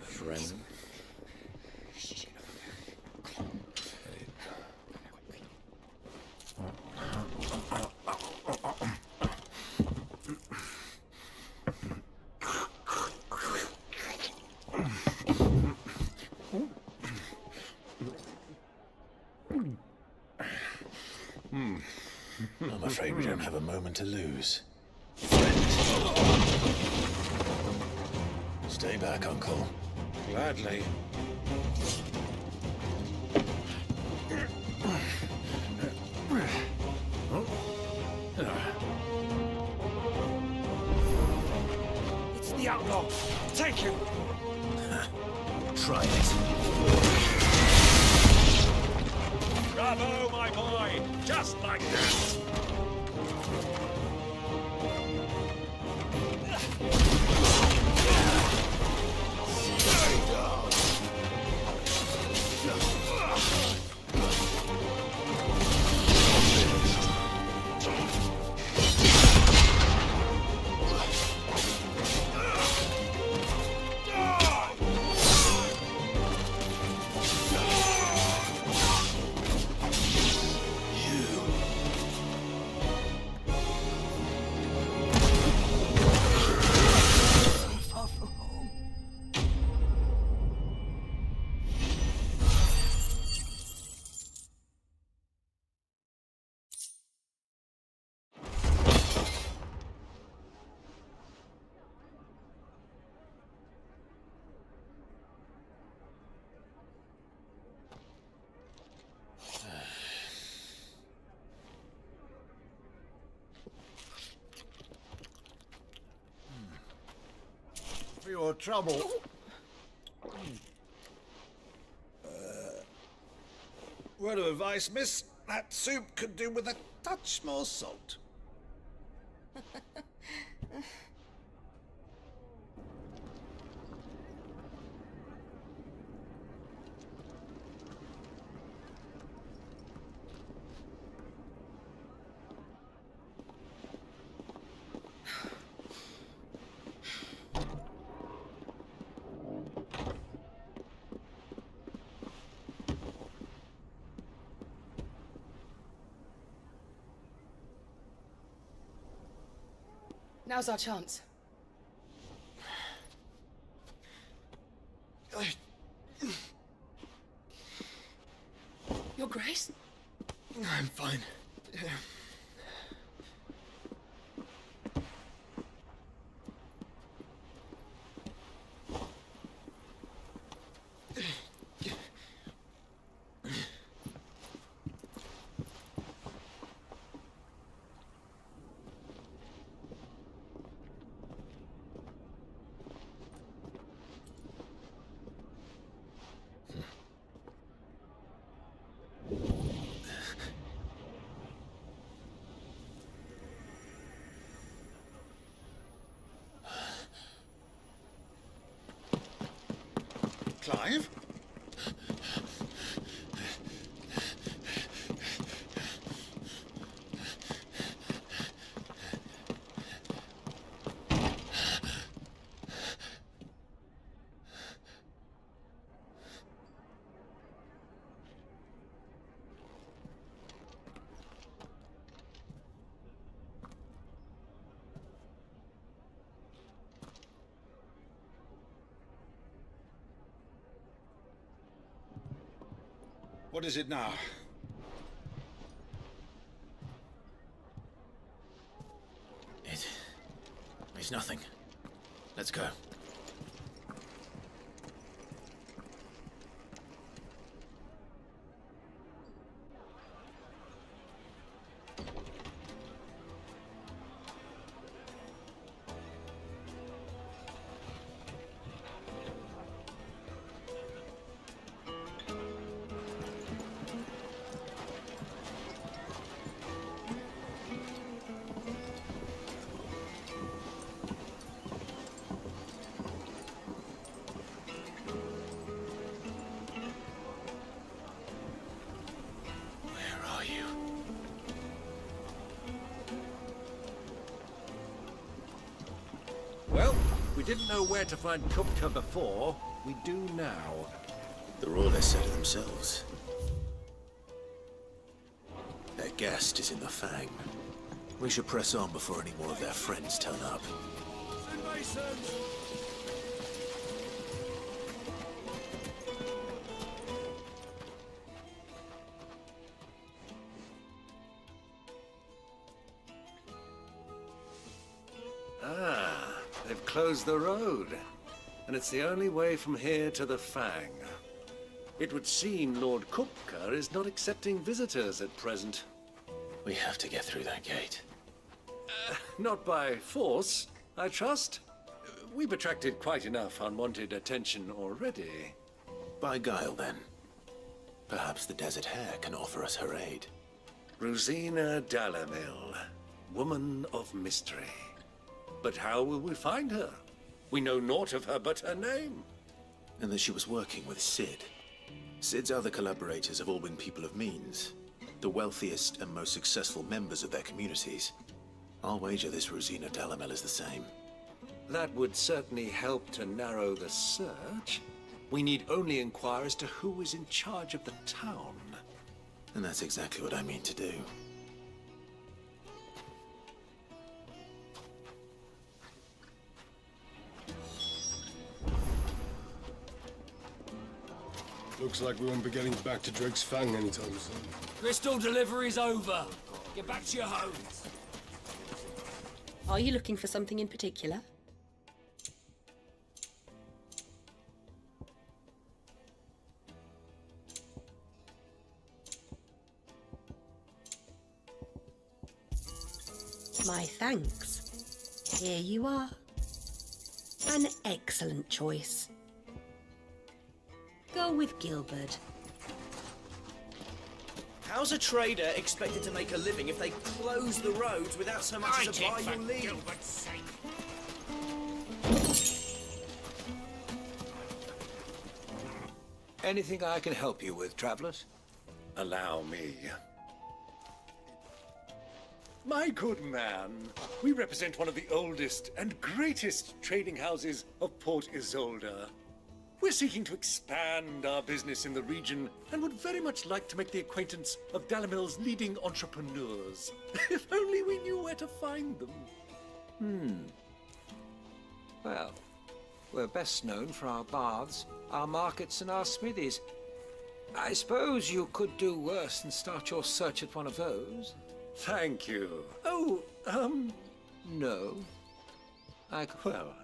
Friend. I'm afraid we don't have a moment to lose. Stay back, Uncle. Gladly. It's the outlaw. Take him. Try it. Bravo, my boy! Just like that! For your trouble. Word of advice, miss. That soup could do with a touch more salt. Now's our chance. Your Grace? I'm fine. Clive? What is it now? It's nothing. Let's go. didn't know where to find Kupka before, we do now. They're all less said of themselves. Their guest is in the Fang. We should press on before any more of their friends turn up. Ah, they've closed the road. And it's the only way from here to the Fang. It would seem Lord Kupka is not accepting visitors at present. We have to get through that gate. Not by force, I trust. We've attracted quite enough unwanted attention already. By guile, then. Perhaps the Desert Hare can offer us her aid. Rosina Dalamil, woman of mystery. But how will we find her? We know naught of her but her name. And that she was working with Sid. Sid's other collaborators have all been people of means. The wealthiest and most successful members of their communities. I'll wager this Rosina Dalamel is the same. That would certainly help to narrow the search. We need only inquire as to who is in charge of the town. And that's exactly what I mean to do. Looks like we won't be getting back to Drake's Fang anytime soon. Crystal delivery's over. Get back to your homes. Are you looking for something in particular? My thanks. Here you are. An excellent choice. Go with Gilbert. How's a trader expected to make a living if they close the roads without so much as a buy you leave? Anything I can help you with, travelers? Allow me. My good man, we represent one of the oldest and greatest trading houses of Port Isolde. We're seeking to expand our business in the region and would very much like to make the acquaintance of Dalamil's leading entrepreneurs. If only we knew where to find them. Well, we're best known for our baths, our markets, and our smithies. I suppose you could do worse than start your search at one of those. Thank you. Oh, No. well...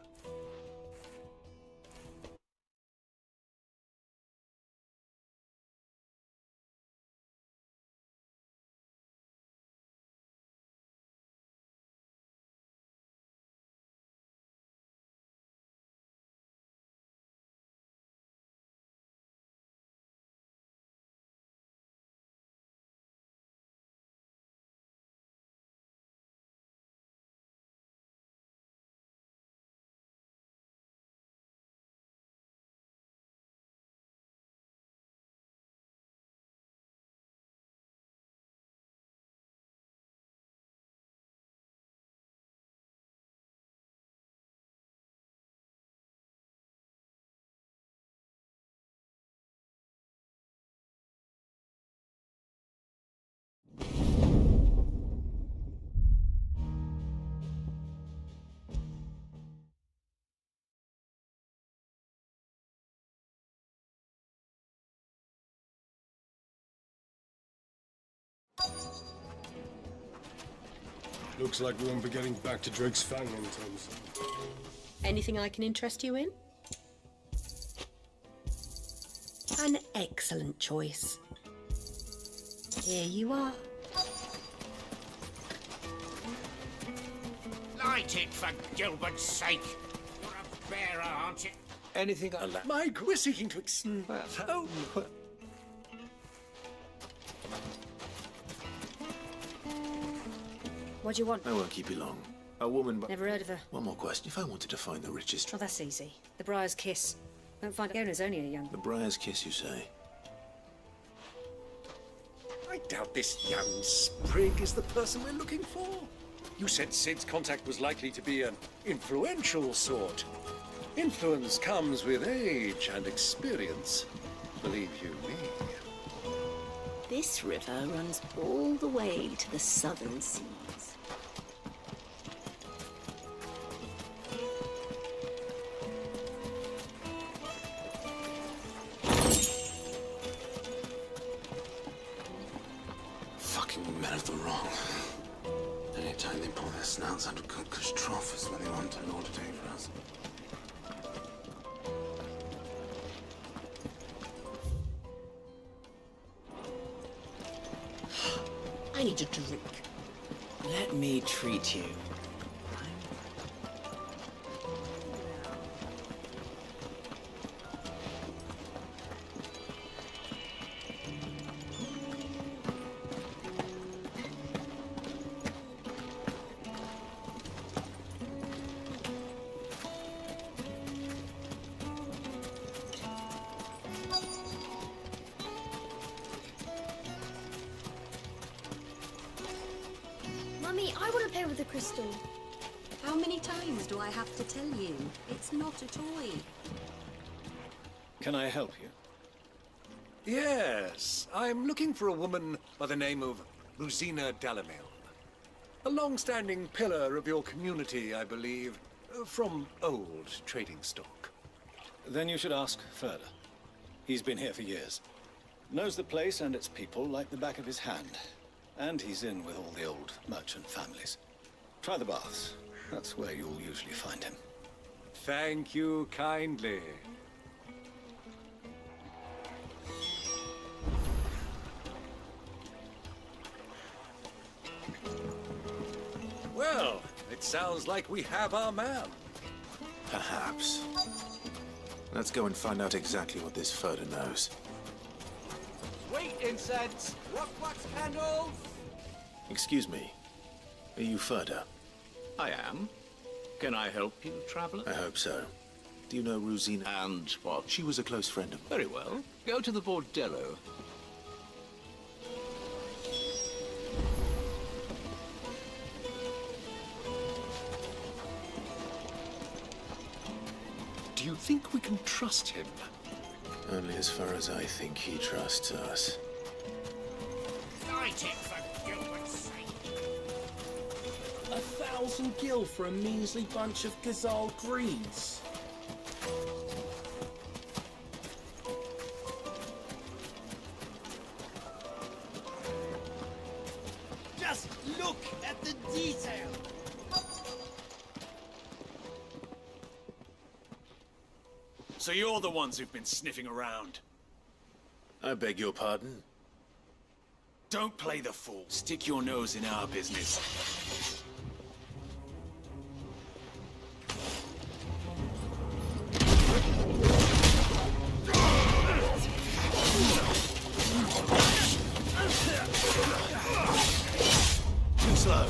Looks like we won't be getting back to Drake's Fang anytime soon. Anything I can interest you in? An excellent choice. Here you are. Light it, for Gilbert's sake. You're a bearer, aren't you? Anything I... Mike, we're seeking to What do you want? I won't keep you long. A woman but... Never heard of her. One more question. If I wanted to find the richest... Oh, that's easy. The Briar's Kiss. Won't find the owner's only a young... The Briar's Kiss, you say? I doubt this young sprig is the person we're looking for. You said Sid's contact was likely to be an influential sort. Influence comes with age and experience, believe you me. This river runs all the way to the southern seas. Fucking men of the wrong. Anytime they pull their snouts out of Kupka's trough is when they want to lord it over us. I need a drink. Let me treat you. Mummy, I want to play with the crystal. How many times do I have to tell you? It's not a toy. Can I help you? Yes, I'm looking for a woman by the name of Rosina Dalamil. A long-standing pillar of your community, I believe, from old trading stock. Then you should ask further. He's been here for years. Knows the place and its people like the back of his hand. And he's in with all the old merchant families. Try the baths. That's where you'll usually find him. Thank you kindly. Well, it sounds like we have our man. Perhaps. Let's go and find out exactly what this Furder knows. Sweet incense, rock wax candles. Excuse me. Are you Furder? I am. Can I help you, traveler? I hope so. Do you know Rosina? And what? She was a close friend of mine. Very well. Go to the bordello. Do you think we can trust him? Only as far as I think he trusts us. Fight it for Gilbert's sake. 1,000 gil for a measly bunch of Gazal greens. Just look at the detail. So you're the ones who've been sniffing around. I beg your pardon? Don't play the fool. Stick your nose in our business. Too slow.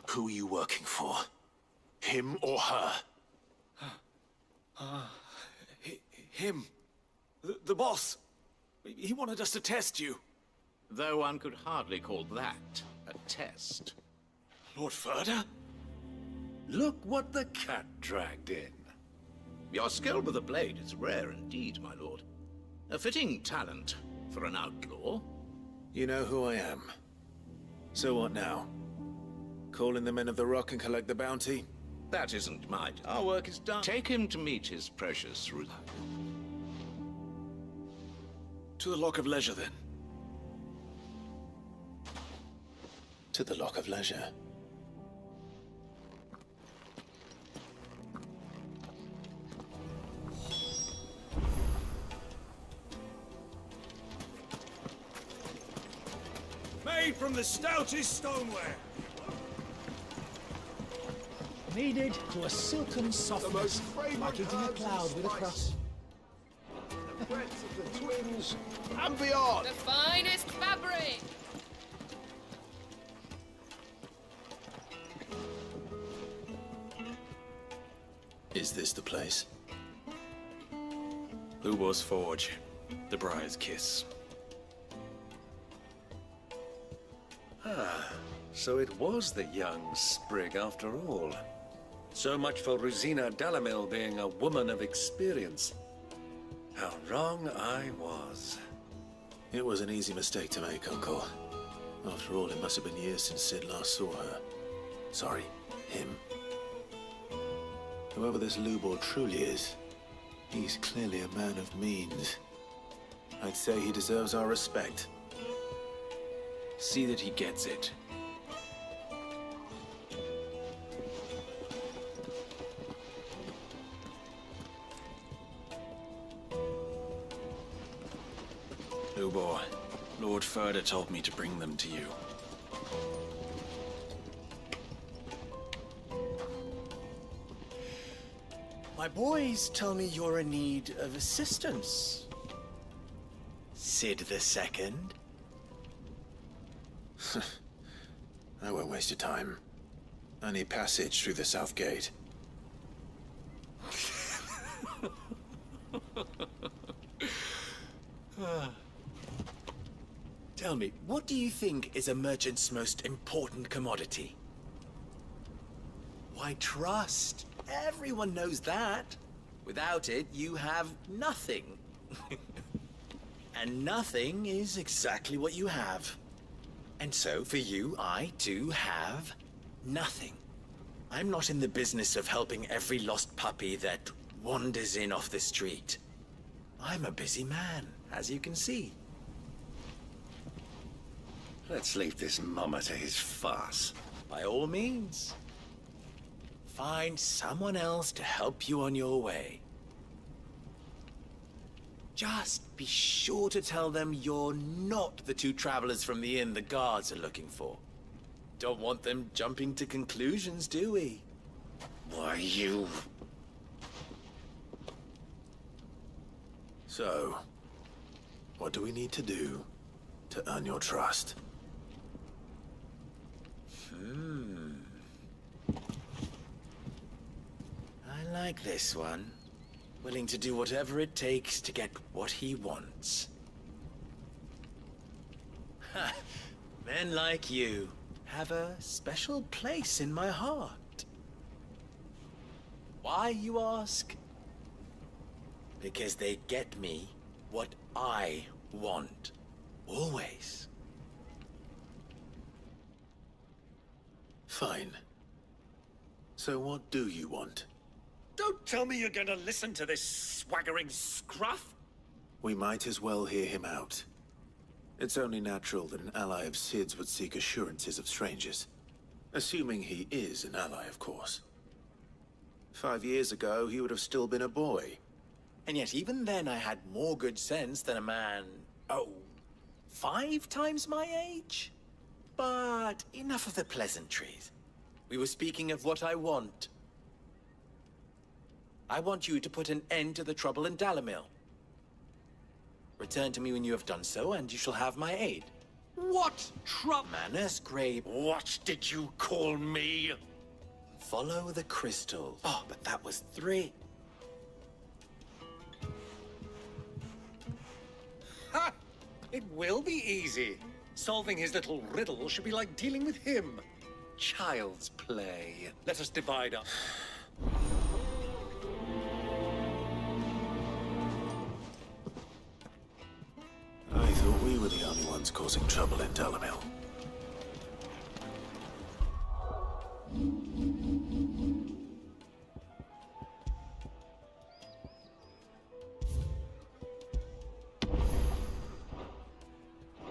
Who are you working for? Him or her? Him. The boss. He wanted us to test you. Though one could hardly call that a test. Lord Furder? Look what the cat dragged in. Your skill with the blade is rare indeed, my lord. A fitting talent for an outlaw. You know who I am. So what now? Call in the Men of the Rock and collect the bounty? That isn't my... Our work is done. Take him to meet his precious Ruth. To the Lock of Leisure, then. To the Lock of Leisure. Made from the stoutest stoneware. Kneaded to a silken softness, like eating a cloud with a crust. The breadth of the twins and beyond. The finest fabric! Is this the place? Lubor's Forge. The Briar's Kiss. Ah, so it was the young sprig after all. So much for Rosina Dalamil being a woman of experience. How wrong I was. It was an easy mistake to make, Uncle. After all, it must have been years since Sid last saw her. Sorry, him. Whoever this Lubor truly is, he's clearly a man of means. I'd say he deserves our respect. See that he gets it. Lubor, Lord Furder told me to bring them to you. My boys tell me you're in need of assistance. Sid the Second? I won't waste your time. I need passage through the south gate. Tell me, what do you think is a merchant's most important commodity? Why, trust. Everyone knows that. Without it, you have nothing. And nothing is exactly what you have. And so, for you, I, too, have nothing. I'm not in the business of helping every lost puppy that wanders in off the street. I'm a busy man, as you can see. Let's leave this mummer to his farce. By all means. Find someone else to help you on your way. Just be sure to tell them you're not the two travelers from the inn the guards are looking for. Don't want them jumping to conclusions, do we? Why, you... So, what do we need to do to earn your trust? I like this one. Willing to do whatever it takes to get what he wants. Ha! Men like you have a special place in my heart. Why, you ask? Because they get me what I want. Always. Fine. So what do you want? Don't tell me you're going to listen to this swaggering scruff! We might as well hear him out. It's only natural that an ally of Sid's would seek assurances of strangers. Assuming he is an ally, of course. 5 years ago, he would have still been a boy. And yet even then I had more good sense than a man, 5 times my age? But enough of the pleasantries. We were speaking of what I want. I want you to put an end to the trouble in Dalamil. Return to me when you have done so, and you shall have my aid. What trouble? Manus Grave. What did you call me? Follow the crystal. Oh, but that was 3. Ha! It will be easy. Solving his little riddle should be like dealing with him. Child's play. Let us divide up. I thought we were the only ones causing trouble in Dalamil.